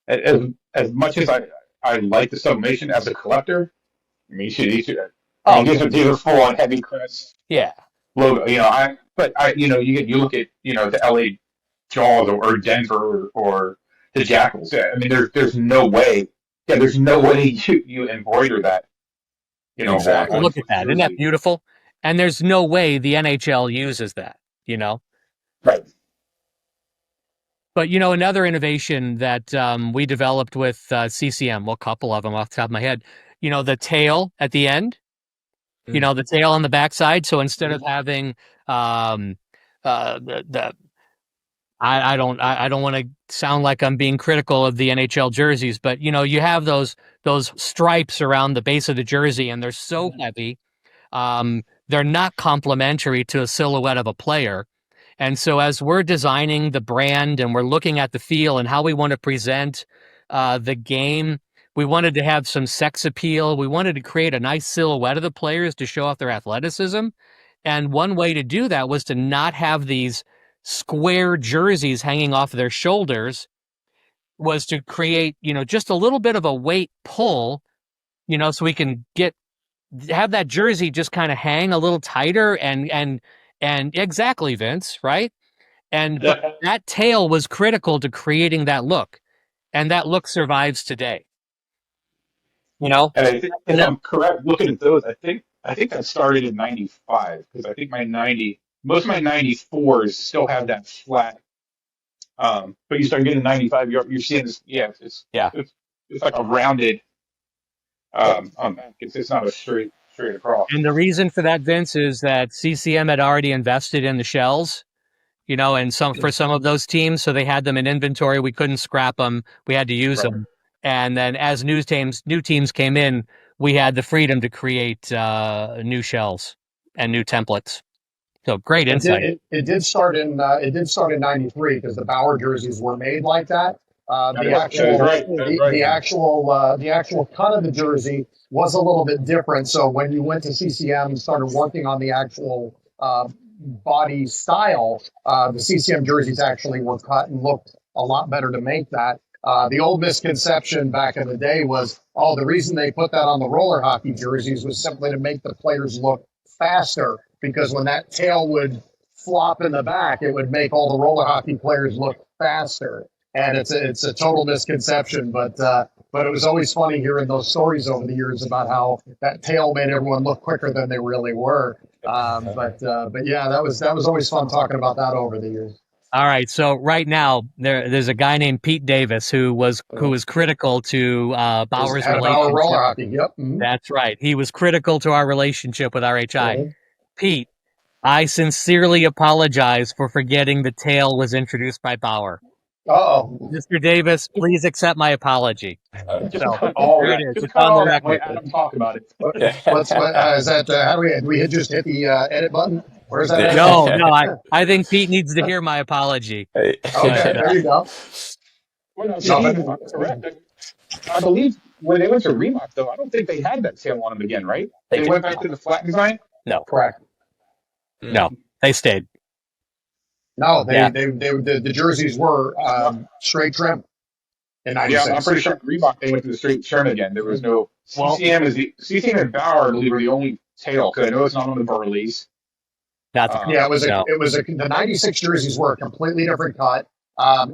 As much as I like the sublimation as a collector, I mean, these are full on heavy crest. Yeah. Logo, you look at the LA Jaws or Denver or the Jackals. Yeah, I mean, there's no way. Yeah, there's no way you embroider that. Exactly. Look at that. Isn't that beautiful? And there's no way the NHL uses that, you know? Right. But, another innovation that we developed with CCM, well, a couple of them off the top of my head, the tail at the end, the tail on the backside. So instead of having the I don't want to sound like I'm being critical of the NHL jerseys, but you have those stripes around the base of the jersey, and they're so heavy. They're not complementary to a silhouette of a player. And so as we're designing the brand and we're looking at the feel and how we want to present the game, we wanted to have some sex appeal. We wanted to create a nice silhouette of the players to show off their athleticism. And one way to do that was to not have these square jerseys hanging off their shoulders, was to create, just a little bit of a weight pull, so we can have that jersey just kind of hang a little tighter and exactly, Vince, right? But that tail was critical to creating that look, and that look survives today. And I think, if I'm correct, looking at those, I think that started in '95, because I think most of my '94s still have that flat. But you start getting '95, you're seeing this. Yeah, it's like a rounded. It's not a straight across. And the reason for that, Vince, is that CCM had already invested in the shells, and for some of those teams, so they had them in inventory. We couldn't scrap them; we had to use them. And then as new teams came in, we had the freedom to create new shells and new templates. So great insight. It did start in '93 because the Bauer jerseys were made like that. The actual cut of the jersey was a little bit different. So when you went to CCM and started working on the actual body style, the CCM jerseys actually were cut and looked a lot better to make that. The old misconception back in the day was, the reason they put that on the roller hockey jerseys was simply to make the players look faster, because when that tail would flop in the back, it would make all the roller hockey players look faster. And it's a total misconception, but it was always funny hearing those stories over the years about how that tail made everyone look quicker than they really were. But yeah, that was always fun talking about that over the years. All right, so right now there's a guy named Pete Davis who was critical to Bauer's relationship. Bauer roller hockey. Yep, That's right. He was critical to our relationship with RHI. Pete, I sincerely apologize for forgetting the tail was introduced by Bauer. Mr. Davis, please accept my apology. There it is. It's on the record. Adam talk about it. Is that? How do we just hit the edit button? Where is that? No. I think Pete needs to hear my apology. Okay, there you go. Correct. I believe when they went to Reebok, though, I don't think they had that tail on them again, right? They went back to the flat design. No, correct. No, they stayed. No, the jerseys were straight trim in '96. Yeah, I'm pretty sure Reebok they went to the straight trim again. There was no CCM and Bauer, I believe, were the only tail, because I know it's not on the Burleys. The '96 jerseys were a completely different cut.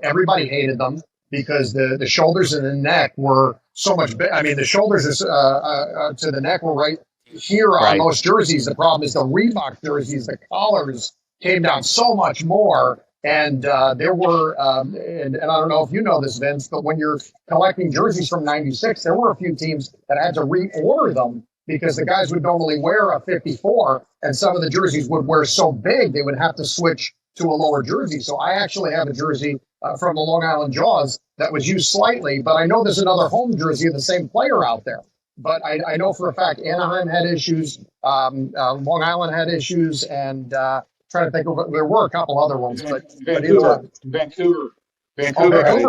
Everybody hated them because the shoulders and the neck were so much big. I mean, the shoulders to the neck were right here on most jerseys. The problem is the Reebok jerseys, the collars came down so much more. And there were, and I don't know if you know this, Vince, but when you're collecting jerseys from '96, there were a few teams that had to reorder them because the guys would normally wear a 54, and some of the jerseys would wear so big they would have to switch to a lower jersey. So I actually have a jersey from the Long Island Jaws that was used slightly, but I know there's another home jersey of the same player out there. But I know for a fact Anaheim had issues, Long Island had issues, and trying to think of there were a couple other ones, but Vancouver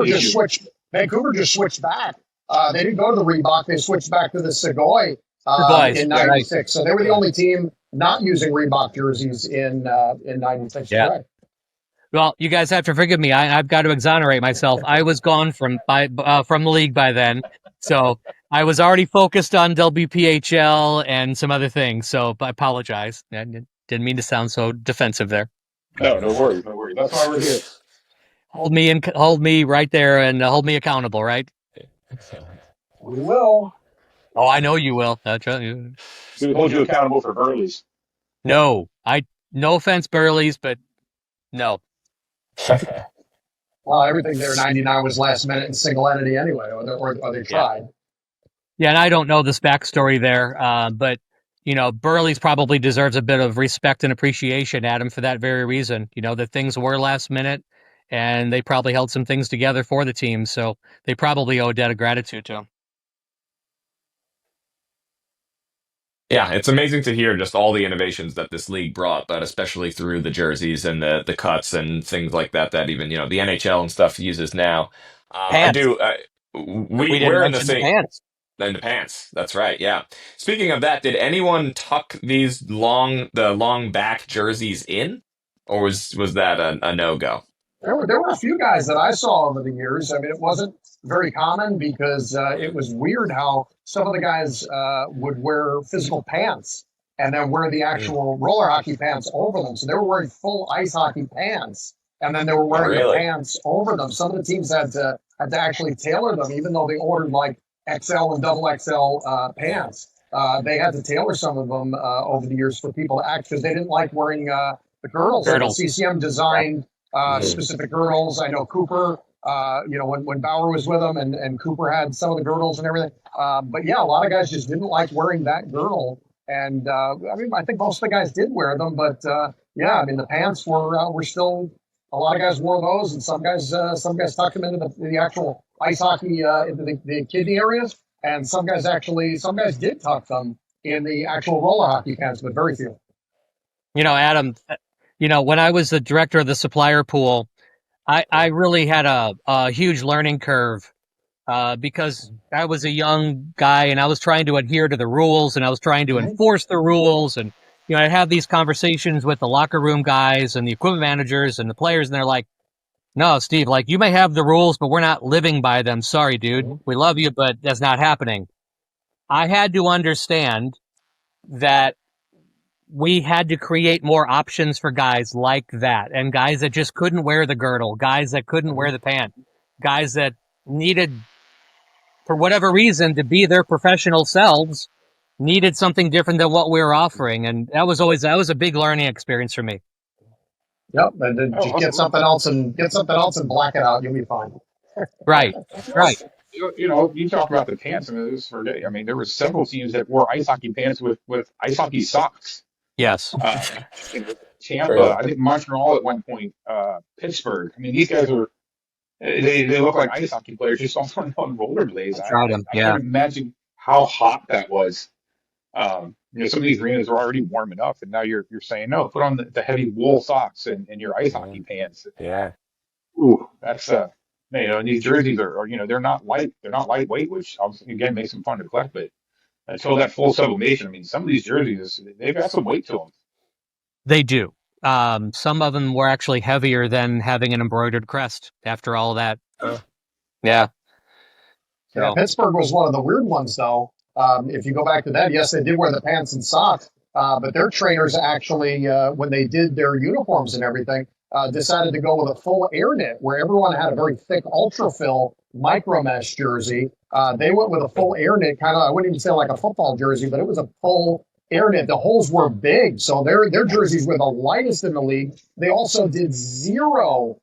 just switched back. They didn't go to the Reebok; they switched back to the Segoy in '96. Right. So they were the only team not using Reebok jerseys in '96. Yeah. Right. Well, you guys have to forgive me. I've got to exonerate myself. I was gone from the league by then, so I was already focused on WPHL and some other things. So I apologize. Didn't mean to sound so defensive there. No worries. That's why we're here. Hold me right there and hold me accountable, right? We will. Oh, I know you will. We hold you accountable for Burleys. No, no offense, Burleys, but no. Well, everything there 99 was last minute and single entity anyway, or they tried. Yeah, and I don't know this backstory there, but Burley's probably deserves a bit of respect and appreciation, Adam, for that very reason. That things were last minute, and they probably held some things together for the team, so they probably owe a debt of gratitude to him. Yeah, it's amazing to hear just all the innovations that this league brought, but especially through the jerseys and the cuts and things like that. That even the NHL and stuff uses now. I Pants. do. We didn't we're in the mention same. pants. And the pants. That's right. Yeah. Speaking of that, did anyone tuck the long back jerseys in, or was that a no go? There were a few guys that I saw over the years. I mean, it wasn't very common because it was weird how some of the guys would wear physical pants and then wear the actual roller hockey pants over them. So they were wearing full ice hockey pants, and then they were wearing the pants over them. Some of the teams had to actually tailor them, even though they ordered like XL and double XL pants. They had to tailor some of them over the years for people to act because they didn't like wearing the girdles. Girdles. The CCM designed specific girdles. I know Cooper, when Bauer was with him and Cooper had some of the girdles and everything. But yeah, a lot of guys just didn't like wearing that girdle. And I think most of the guys did wear them, but the pants were still, a lot of guys wore those, and some guys tucked them into the actual ice hockey into the kidney areas, and some guys did tuck them in the actual roller hockey pants, but very few. Adam, when I was the director of the supplier pool, I really had a huge learning curve because I was a young guy and I was trying to adhere to the rules and I was trying to enforce the rules. And, I'd have these conversations with the locker room guys and the equipment managers and the players, and they're like, no, Steve, like, you may have the rules, but we're not living by them. Sorry, dude. We love you, but that's not happening. I had to understand that we had to create more options for guys like that, and guys that just couldn't wear the girdle, guys that couldn't wear the pant, guys that needed, for whatever reason, to be their professional selves, needed something different than what we were offering. And that was a big learning experience for me. Yep, and then just get something else and black it out. You'll be fine. Right. You talk about the pants. There were several teams that wore ice hockey pants with ice hockey socks. Yes. Tampa, I think Montreal at one point, Pittsburgh. These guys they look like ice hockey players just on rollerblades. I can't imagine how hot that was. Some of these arenas are already warm enough, and now you're saying no, put on the heavy wool socks and your ice hockey pants. Yeah. Ooh, that's and these jerseys are they're not lightweight, which obviously again makes them fun to collect, but until that full sublimation, some of these jerseys, they've got some weight to them. They do. Some of them were actually heavier than having an embroidered crest after all that. Yeah. Yeah, Pittsburgh was one of the weird ones, though. If you go back to that, yes, they did wear the pants and socks, but their trainers actually, when they did their uniforms and everything, decided to go with a full air knit, where everyone had a very thick ultra-fill micro mesh jersey. They went with a full air knit, kind of, I wouldn't even say like a football jersey, but it was a full air knit. The holes were big, so their jerseys were the lightest in the league. They also did zero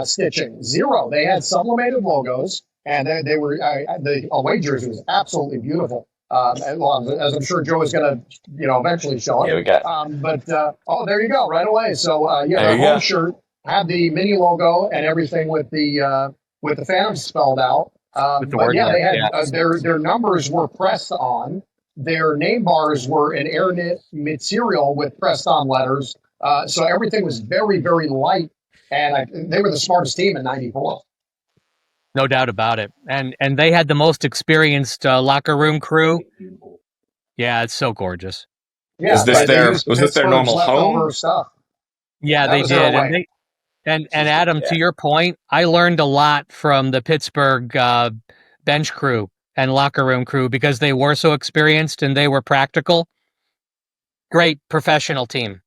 stitching, zero. They had sublimated logos, and they were the away jersey was absolutely beautiful. As I'm sure Joe is going to, eventually show it. Yeah, we got. There you go, right away. So the home shirt had the mini logo and everything with the Phantom spelled out. They had their numbers were pressed on. Their name bars were an air knit material with pressed on letters. So everything was very, very light, and they were the smartest team in '94. No doubt about it. And they had the most experienced locker room crew. Yeah, it's so gorgeous. Yeah, was this their normal home? Stuff. Yeah, they did. And Adam, to your point, I learned a lot from the Pittsburgh bench crew and locker room crew because they were so experienced and they were practical. Great professional team.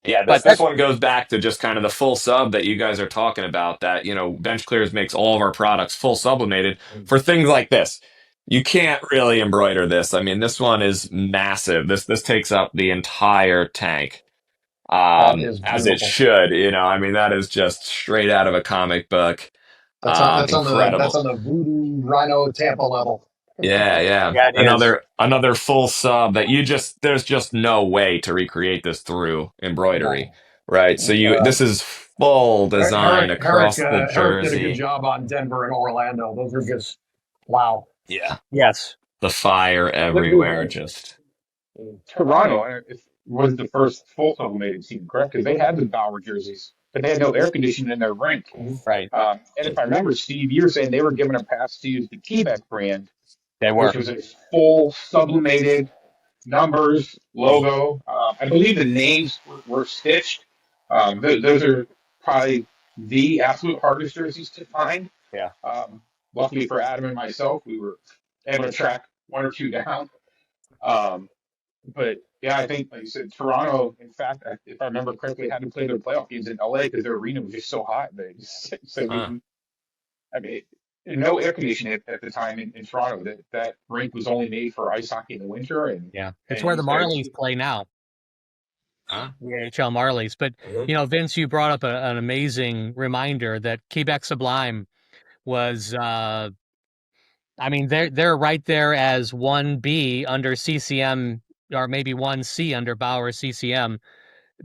Yeah, this one goes back to just kind of the full sub that you guys are talking about, that, Bench Clears makes all of our products full sublimated for things like this. You can't really embroider this. I mean, this one is massive. This takes up the entire tank, That is as it beautiful. should. I mean, that is just straight out of a comic book. That's Incredible. on the Voodoo Rhino Tampa level. Yeah, yeah. Yeah, it is. Another full sub that there's just no way to recreate this through embroidery, No. right? So Uh, this is full design across the Herrick did a good jersey. job on Denver and Orlando. Those are just wow. Yeah. Yes. The fire everywhere, just Toronto was the first full sublimated team, correct? Because they had the Bauer jerseys, but they had no air conditioning in their rink. Right. And if I remember, Steve, you were saying they were given a pass to use the Quebec brand, They which were. was a full sublimated numbers logo. I believe the names were stitched. Those are probably the absolute hardest jerseys to find. Yeah. Luckily for Adam and myself, we were able to track one or two down. Um, but yeah, I think, like you said, Toronto, in fact, if I remember correctly, had to play their playoff games in LA because their arena was just so hot. They just, so huh. I mean, no air conditioning at the time in Toronto. That rink was only made for ice hockey in the winter, Yeah. It's and where the these guys, Marlies play now. Huh? The AHL Marlies. But, Vince, you brought up an amazing reminder that Quebec Sublime was, they're right there as 1B under CCM, or maybe 1C under Bauer CCM,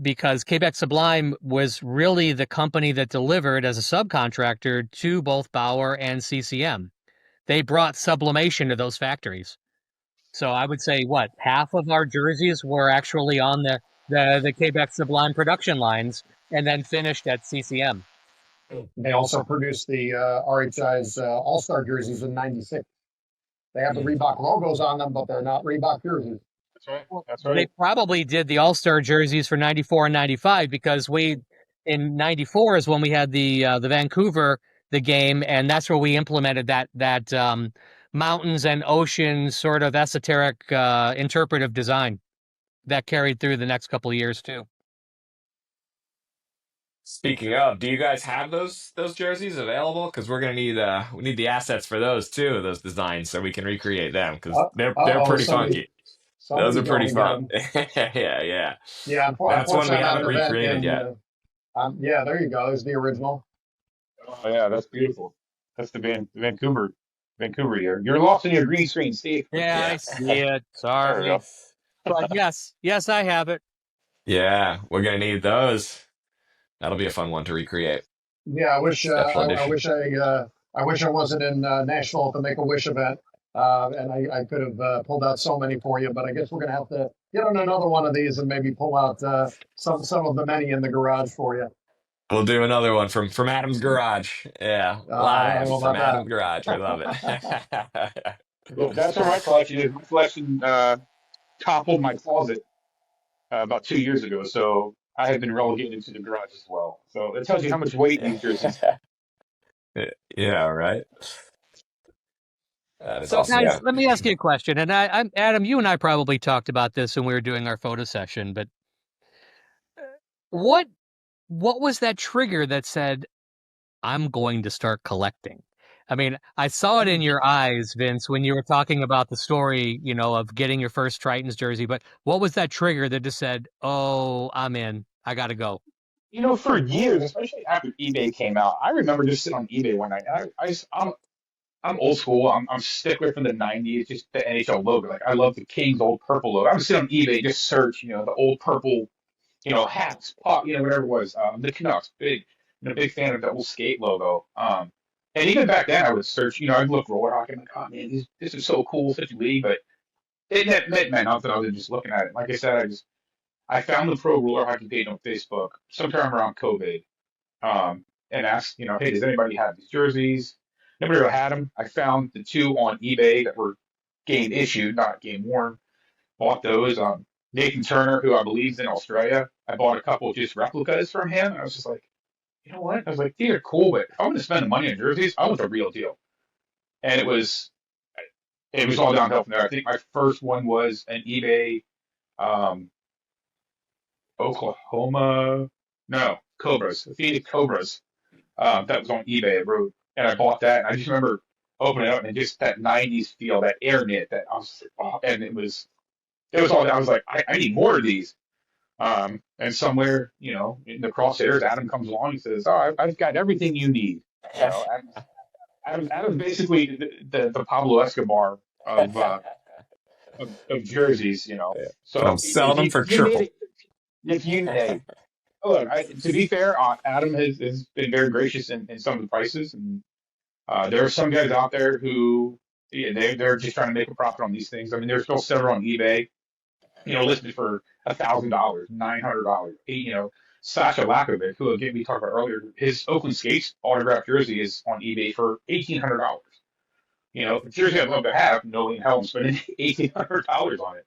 because Quebec Sublime was really the company that delivered as a subcontractor to both Bauer and CCM. They brought sublimation to those factories. So I would say half of our jerseys were actually on the Quebec Sublime production lines and then finished at CCM. They also produced the RHI's All Star jerseys in '96. They have the Reebok logos on them, but they're not Reebok jerseys. that's right, that's They right. probably did the All-Star jerseys for 94 and 95 because in 94 is when we had the Vancouver the game, and that's where we implemented that mountains and oceans sort of esoteric interpretive design that carried through the next couple of years too. Speaking of, do you guys have those jerseys available? Because we're gonna need we need the assets for those too, those designs, so we can recreate them because they're Oh, pretty funky. Those somebody's are pretty going to get fun. them. Yeah, yeah. Yeah, That's one unfortunately, we I'm at haven't an event recreated in. yet. Yeah, there you go. There's the original. Oh yeah, that's beautiful. That's the Vancouver year. You're lost in your green screen, Steve. Yeah, I Yeah. see it. There we Sorry, go. but yes, I have it. Yeah, we're gonna need those. That'll be a fun one to recreate. Yeah, Special edition. I wish I wasn't in Nashville at the Make a Wish event, and I could have pulled out so many for you. But I guess we're gonna have to get on another one of these and maybe pull out some of the many in the garage for you. We'll do another one from Adam's garage. Yeah, I don't live know from about Adam's garage. We love it. Well, that's where my collection is. My collection toppled my closet about 2 years ago, so I have been relegated into the garage as well. So it tells you how much weight these jerseys. Yeah, right. That is So, awesome. guys, Yeah. let me ask you a question. And I'm Adam. You and I probably talked about this when we were doing our photo session. But what what was that trigger that said I'm going to start collecting? I mean, I saw it in your eyes, Vince, when you were talking about the story, of getting your first Tritons jersey. But what was that trigger that just said, "Oh, I'm in. I got to go." For years, especially after eBay came out, I remember just sitting on eBay one night. I'm old school. I'm stickler from the '90s, just the NHL logo. Like I love the Kings old purple logo. I would sit on eBay, just search, the old purple, hats, pop, whatever it was. The Canucks, big fan of the old skate logo. And even back then, I would search, I'd look roller hockey. I'm like, oh man, this is so cool, such a league. But it meant nothing other than just looking at it. Like I said, I found the pro roller hockey page on Facebook sometime around COVID, and asked, hey, does anybody have these jerseys? Nobody ever had them. I found the two on eBay that were game issued, not game worn. Bought those. Nathan Turner, who I believe is in Australia, I bought a couple just replicas from him. And I was just like, you know what? I was like, these are cool, but if I'm going to spend the money on jerseys, I want the real deal. And it was all downhill from there. I think my first one was an eBay, um, Oklahoma, no, Cobras, the Phoenix Cobras. That was on eBay. I wrote, and I bought that. And I just remember open it up, and just that '90s feel, that air knit, that I was just like, oh, and it was all. I was like, I need more of these. And somewhere, in the crosshairs, Adam comes along and says, "Oh, I've got everything you need." Adam's basically the Pablo Escobar of jerseys. Yeah. So I'm selling them for if you triple. made if you hey, look, to be fair, Adam has been very gracious in some of the prices, and there are some guys out there who they're just trying to make a profit on these things. I mean, there's still several on eBay, listed for $1,000, $900. Sasha Lakovic, who again we talked about earlier, his Oakland Skates autographed jersey is on eBay for $1,800. The jersey I'd love to have, no way in hell I'm spending $1,800 on it.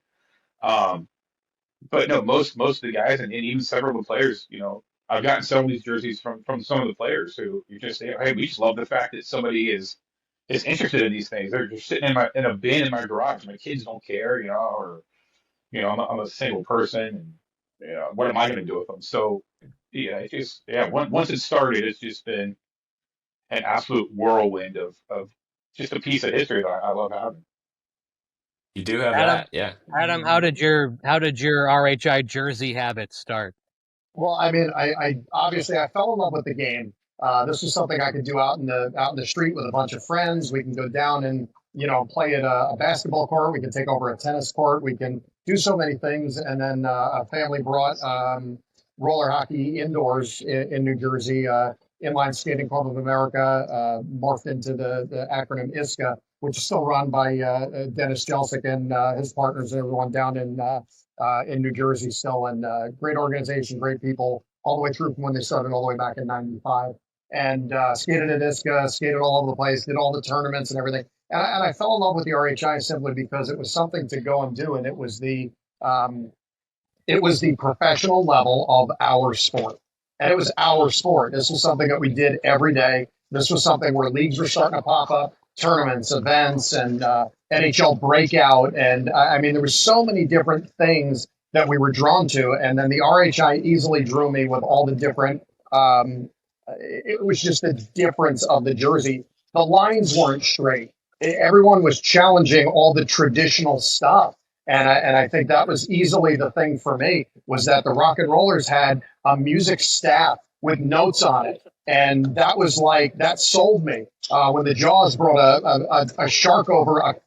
But no, most of the guys and even several of the players, I've gotten some of these jerseys from some of the players who you just say, hey, we just love the fact that somebody is interested in these things. They're just sitting in a bin in my garage. My kids don't care, or I'm a single person, and what am I going to do with them? So yeah, it's just once it started, it's just been an absolute whirlwind of just a piece of history that I love having. You do have Adam, that, yeah. Adam, how did your RHI jersey habit start? Well, I mean, I obviously I fell in love with the game. This was something I could do out in the street with a bunch of friends. We can go down and play at a basketball court. We can take over a tennis court. We can do so many things. And then a family brought roller hockey indoors in New Jersey. Inline Skating Club of America morphed into the acronym ISCA, which is still run by Dennis Jelsic and his partners, everyone down in New Jersey still. And great organization, great people, all the way through from when they started all the way back in '95. And skated at ISCA, skated all over the place, did all the tournaments and everything. And I fell in love with the RHI simply because it was something to go and do, and it was the professional level of our sport. And it was our sport. This was something that we did every day. This was something where leagues were starting to pop up, tournaments, events, and NHL breakout. And I mean, there were so many different things that we were drawn to. And then the RHI easily drew me with all the different, it was just the difference of the jersey. The lines weren't straight. Everyone was challenging all the traditional stuff. And I think that was easily the thing for me, was that the Rock and Rollers had a music staff with notes on it. And that was like, that sold me. When the Jaws brought a shark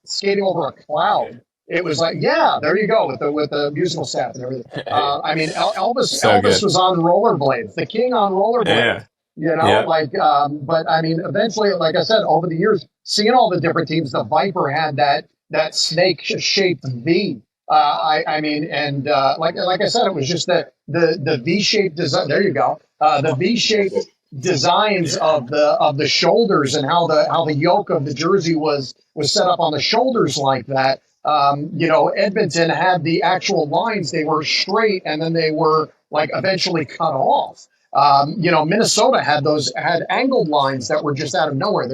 skating over a cloud, it was like, yeah, there you go with the musical staff and everything. I mean, Elvis was on rollerblades, the king on rollerblades. Yeah. But I mean, eventually, like I said, over the years, seeing all the different teams, the Viper had that snake-shaped V. I mean, and like I said, it was just the V-shaped design. There you go. The V-shaped designs of the shoulders and how the yoke of the jersey was set up on the shoulders like that. Edmonton had the actual lines; they were straight, and then they were like eventually cut off. Minnesota had angled lines that were just out of nowhere.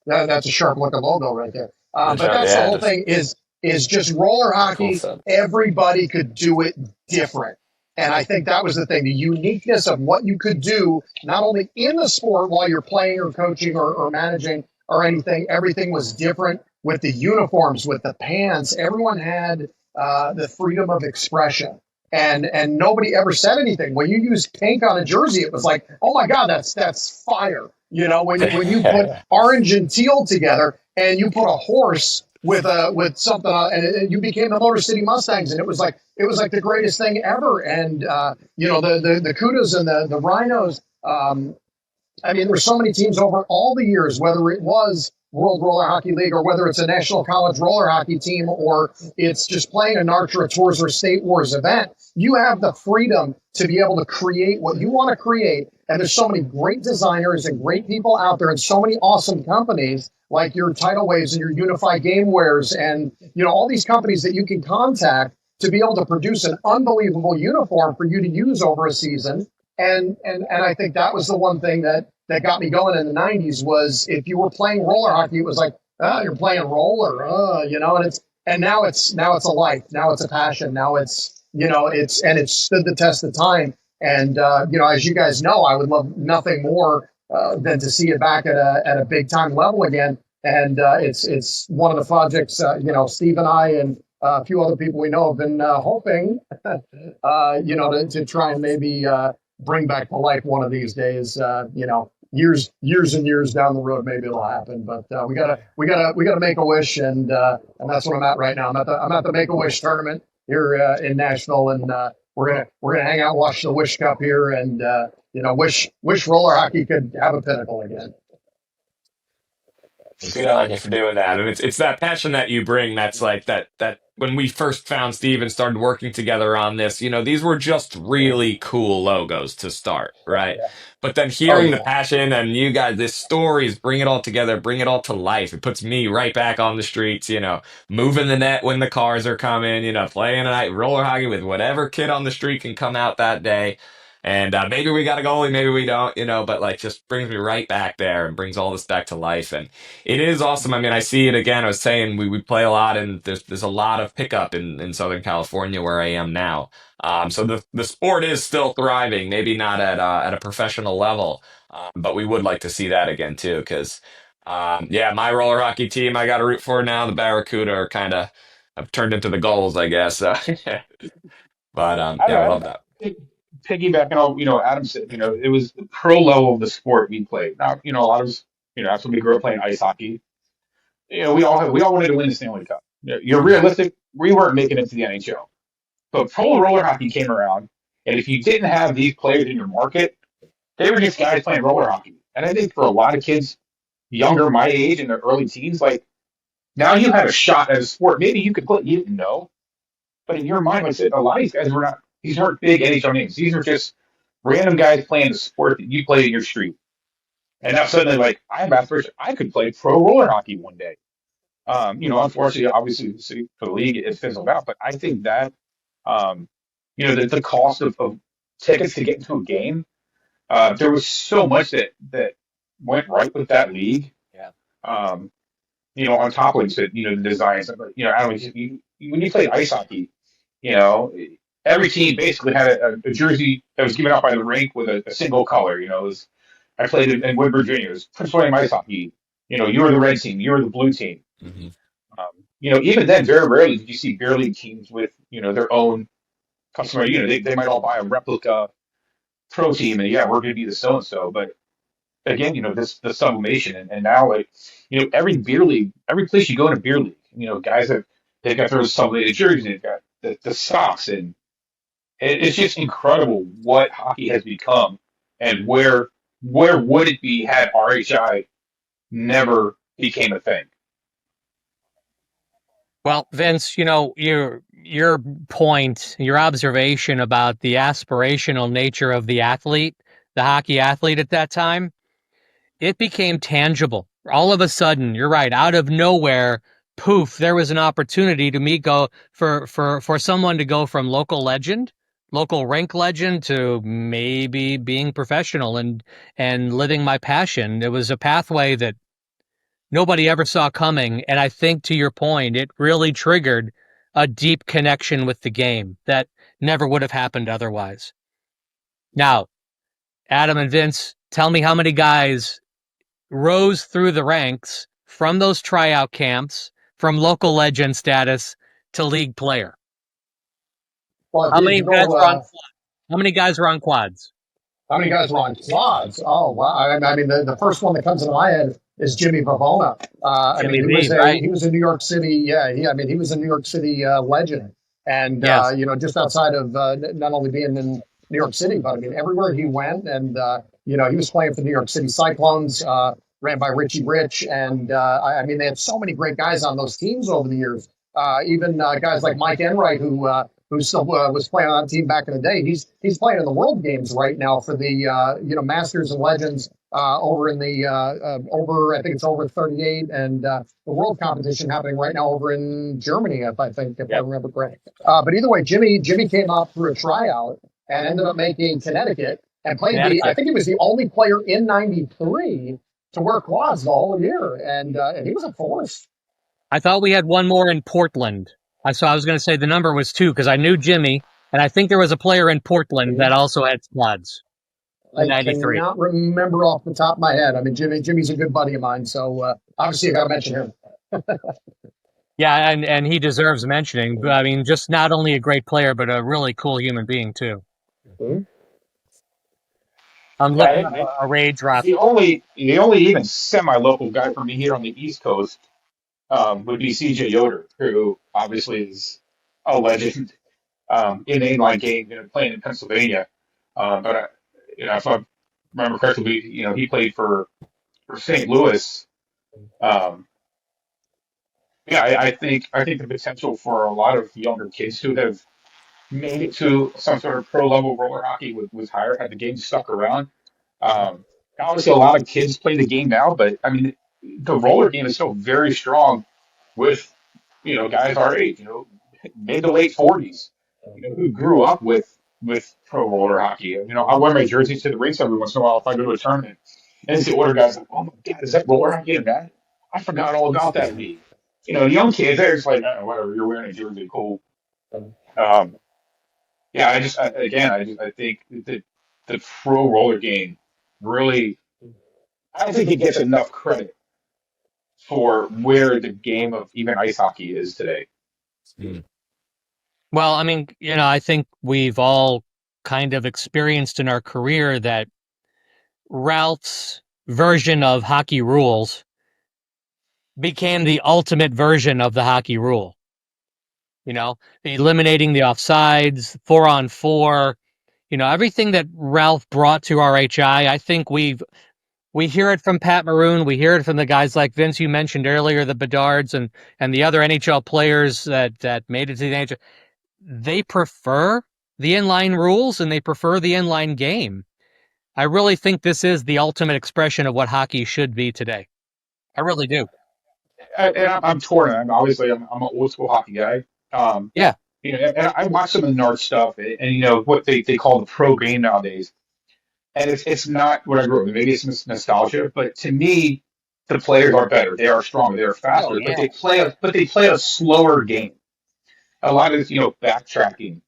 That's a sharp looking logo right there. But that's the whole thing is just roller hockey. Everybody could do it different. And I think that was the thing, the uniqueness of what you could do, not only in the sport while you're playing or coaching or managing or anything, everything was different with the uniforms, with the pants. Everyone had the freedom of expression. And nobody ever said anything. When you used pink on a jersey, it was like, oh my God, that's fire. When you put orange and teal together and you put a horse with something on, and you became the Motor City Mustangs, and it was like the greatest thing ever. And the Cudas and the Rhinos. I mean, there were so many teams over all the years, whether it was World Roller Hockey League or whether it's a National College Roller Hockey team or it's just playing a NARTS or a Tours or State Wars event. You have the freedom to be able to create what you want to create. And there's so many great designers and great people out there and so many awesome companies like your Tidal Waves and your Unified Gamewares and, all these companies that you can contact to be able to produce an unbelievable uniform for you to use over a season. And I think that was the one thing that got me going in the 90s was if you were playing roller hockey, it was like, you're playing roller, and now it's a life. Now it's a passion. Now it's stood the test of time. And, as you guys know, I would love nothing more than to see it back at a big time level again. and it's one of the projects. Steve and I and a few other people we know have been hoping, to try and maybe bring back to life one of these days. Years and years down the road, maybe it'll happen. But we gotta make a wish, and that's what I'm at right now. I'm at the Make a Wish tournament here in Nashville, and we're gonna hang out, watch the Wish Cup here, and wish roller hockey could have a pinnacle again. Good on you for doing that. And it's that passion that you bring that's like that when we first found Steve and started working together on this, these were just really cool logos to start, right? Yeah. But then hearing the passion and you guys, this stories, bring it all together, bring it all to life. It puts me right back on the streets, moving the net when the cars are coming, playing a night roller hockey with whatever kid on the street can come out that day. And maybe we got a goalie, maybe we don't, but like just brings me right back there and brings all this back to life. And it is awesome. I mean, I see it again. I was saying we play a lot, and there's a lot of pickup in Southern California where I am now. So the sport is still thriving, maybe not at a professional level, but we would like to see that again too. Because my roller hockey team I got to root for now. The Barracuda are kind of have turned into the Gulls, I guess. But I love that. Piggybacking on, Adam said, it was the pro level of the sport we played. Now, a lot of us, that's when we grew up playing ice hockey. We all wanted to win the Stanley Cup. You're realistic. We weren't making it to the NHL, but pro roller hockey came around, and if you didn't have these players in your market, they were just guys playing roller hockey. And I think for a lot of kids younger my age in their early teens, like now you had a shot at a sport. Maybe you could play, you didn't know, but in your mind, like I said, a lot of these guys were not. These weren't big NHL names. These are just random guys playing the sport that you played in your street. And now suddenly, like, I have aspirations. I could play pro roller hockey one day. Unfortunately, obviously, for the league, it fizzled out. But I think that, the cost of tickets to get into a game, there was so much that went right with that league. Yeah. On top of the designs. I don't know, when you play ice hockey, every team basically had a jersey that was given out by the rink with a single color. I played in Woodbridge, Virginia. It was Prince William Ice Hockey. You were the red team. You were the blue team. Mm-hmm. Even then, very rarely did you see beer league teams with, their own customer. They might all buy a replica pro team, and we're going to be the so-and-so. But again, the sublimation. And now, like, every beer league, every place you go in a beer league, guys they've got their sublimated jerseys, they've got the socks, and it's just incredible what hockey has become, and where would it be had RHI never became a thing? Well, Vince, your point, your observation about the aspirational nature of the athlete, the hockey athlete at that time, it became tangible. All of a sudden, you're right, out of nowhere, poof, there was an opportunity to go for someone to go from local rink legend to maybe being professional and living my passion. It was a pathway that nobody ever saw coming. And I think, to your point, it really triggered a deep connection with the game that never would have happened otherwise. Now, Adam and Vince, tell me how many guys rose through the ranks from those tryout camps, from local legend status to league player. Well, How many guys were on quads? How many guys were on quads? How many guys were on quads? Oh, wow. I mean, the first one that comes into my head is Jimmy Pavona. He was a New York City. Yeah, he was a New York City legend. And, Yes. just outside of not only being in New York City, but I mean, everywhere he went. And, he was playing for the New York City Cyclones, ran by Richie Rich. And, they had so many great guys on those teams over the years. Even guys like Mike Enright, who still was playing on that team back in the day. He's playing in the World Games right now for the Masters and Legends over in the I think it's over 38, and the World competition happening right now over in Germany, if I remember correctly. But either way, Jimmy came out for a tryout and ended up making Connecticut and played. I think he was the only player in '93 to wear quads the whole year, and he was a force. I thought we had one more in Portland. I was going to say the number was 2 because I knew Jimmy, and I think there was a player in Portland that also had quads. in I '93. cannot remember off the top of my head. I mean, Jimmy's a good buddy of mine, so obviously I got to mention him. Yeah, and he deserves mentioning. But I mean, just not only a great player, but a really cool human being too. Mhm. I'm looking at a rage rock. The only even semi-local guy for me here on the East Coast would be CJ Yoder, who obviously is a legend in the inline game, playing in Pennsylvania. But if I remember correctly, he played for St. Louis. Um, yeah, I think the potential for a lot of younger kids who have made it to some sort of pro level roller hockey was higher had the game stuck around. Um, Obviously, a lot of kids play the game now, but I mean, the roller game is still very strong with guys our age, mid to late 40s, who grew up with pro roller hockey. I wear my jerseys to the rinks every once in a while if I go to a tournament, and it's the older guys like, oh my god, is that roller hockey in that? I forgot all about that league. Young kids, they're just like, oh, whatever, you're wearing a jersey, cool. Um, yeah, I think that the pro roller game really, I don't think it gets enough credit for where the game of even ice hockey is today. Well, I mean, I think we've all kind of experienced in our career that Ralph's version of hockey rules became the ultimate version of the hockey rule. Eliminating the offsides, 4-on-4, everything that Ralph brought to RHI. I think we hear it from Pat Maroon. We hear it from the guys like Vince, you mentioned earlier, the Bedards and the other NHL players that made it to the NHL. They prefer the inline rules and they prefer the inline game. I really think this is the ultimate expression of what hockey should be today. I really do. And I'm torn. I'm an old school hockey guy. Yeah. And I watch some of the Nard stuff, and what they call the pro game nowadays. And it's not what I grew up with. Maybe it's nostalgia, but to me, the players are better. They are stronger. They are faster. Oh, yeah. But they play a slower game. A lot of this, backtracking,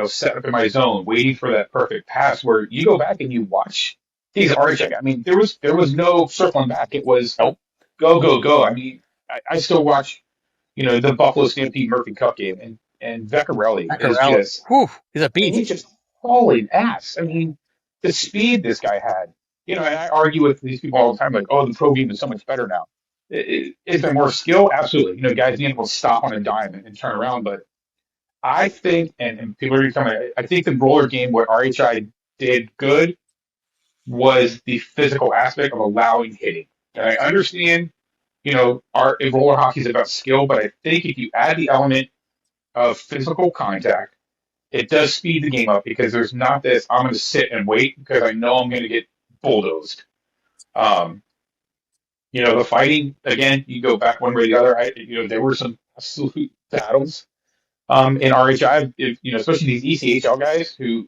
set up in my zone, waiting for that perfect pass. Where you go back and you watch these RHI. I mean, there was no circling back. It was Nope. go go go. I mean, I still watch, the Buffalo Stampede Murphy Cup game, and Vecchiarelli is just. Whew, he's a I mean, beast. he's just hauling ass. I mean, the speed this guy had. And I argue with these people all the time, like, oh, the pro game is so much better now. Is there more skill? Absolutely. Guys being able to stop on a dime and turn around. But I think, and people are coming, I think the roller game, what RHI did good was the physical aspect of allowing hitting. And I understand, our roller hockey is about skill, but I think if you add the element of physical contact, it does speed the game up because there's not this, I'm going to sit and wait because I know I'm going to get bulldozed. The fighting, again, you go back one way or the other. There were some absolute battles in RHI, especially these ECHL guys who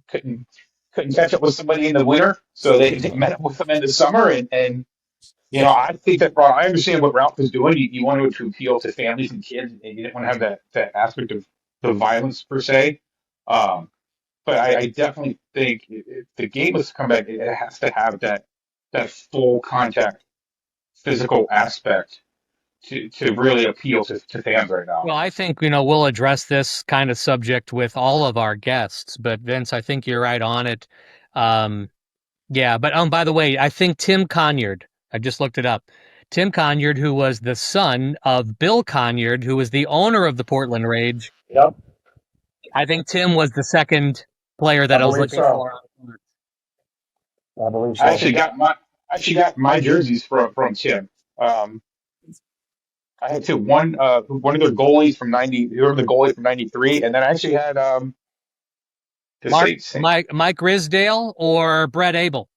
couldn't catch up with somebody in the winter, so they met up with them in the summer. And I think that I understand what Ralph was doing. You wanted to appeal to families and kids, and you didn't want to have that aspect of the violence per se. But I definitely think if the game is to come back, it has to have that full contact physical aspect to really appeal to fans right now. Well, I think, we'll address this kind of subject with all of our guests, but Vince, I think you're right on it. Yeah, but by the way, I think Tim Conyard, I just looked it up. Tim Conyard, who was the son of Bill Conyard, who was the owner of the Portland Rage. Yep. I think Tim was the second player that I was looking for. I believe so. I actually got my jerseys from Tim. I had one of their goalies from '90. They were the goalie from '93, and then I actually had Mike Risdale or Brett Abel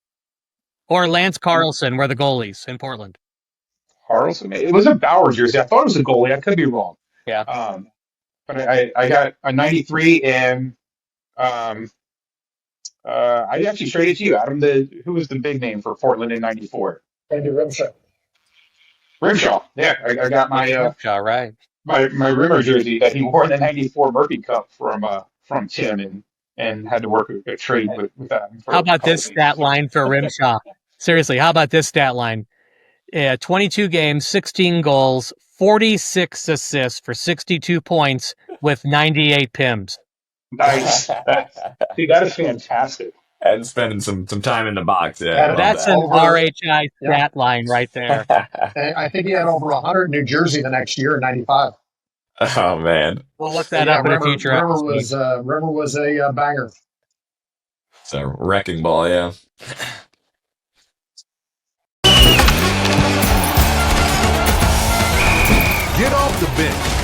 or Lance Carlson were the goalies in Portland. Carlson. It was a Bauer jersey. I thought it was a goalie. I could be wrong. Yeah. But I got a '93, and I actually traded to you, Adam. Who was the big name for Portland in '94? Andy Rimshaw. Rimshaw. Yeah, I got my right. my Rimmer jersey that he wore in the '94 Murphy Cup from Tim, and had to work a trade with them. How about this stat line for Rimshaw? Seriously, how about this stat line? 22 games, 16 goals, 46 assists for 62 points with 98 PIMs. Nice. See, that is fantastic. And spending some time in the box. Yeah, That's an RHI stat line right there. I think he had over 100 in New Jersey the next year in '95. Oh man, we'll look that up in a future episode. River was a banger. It's a wrecking ball, yeah. Get off the bench.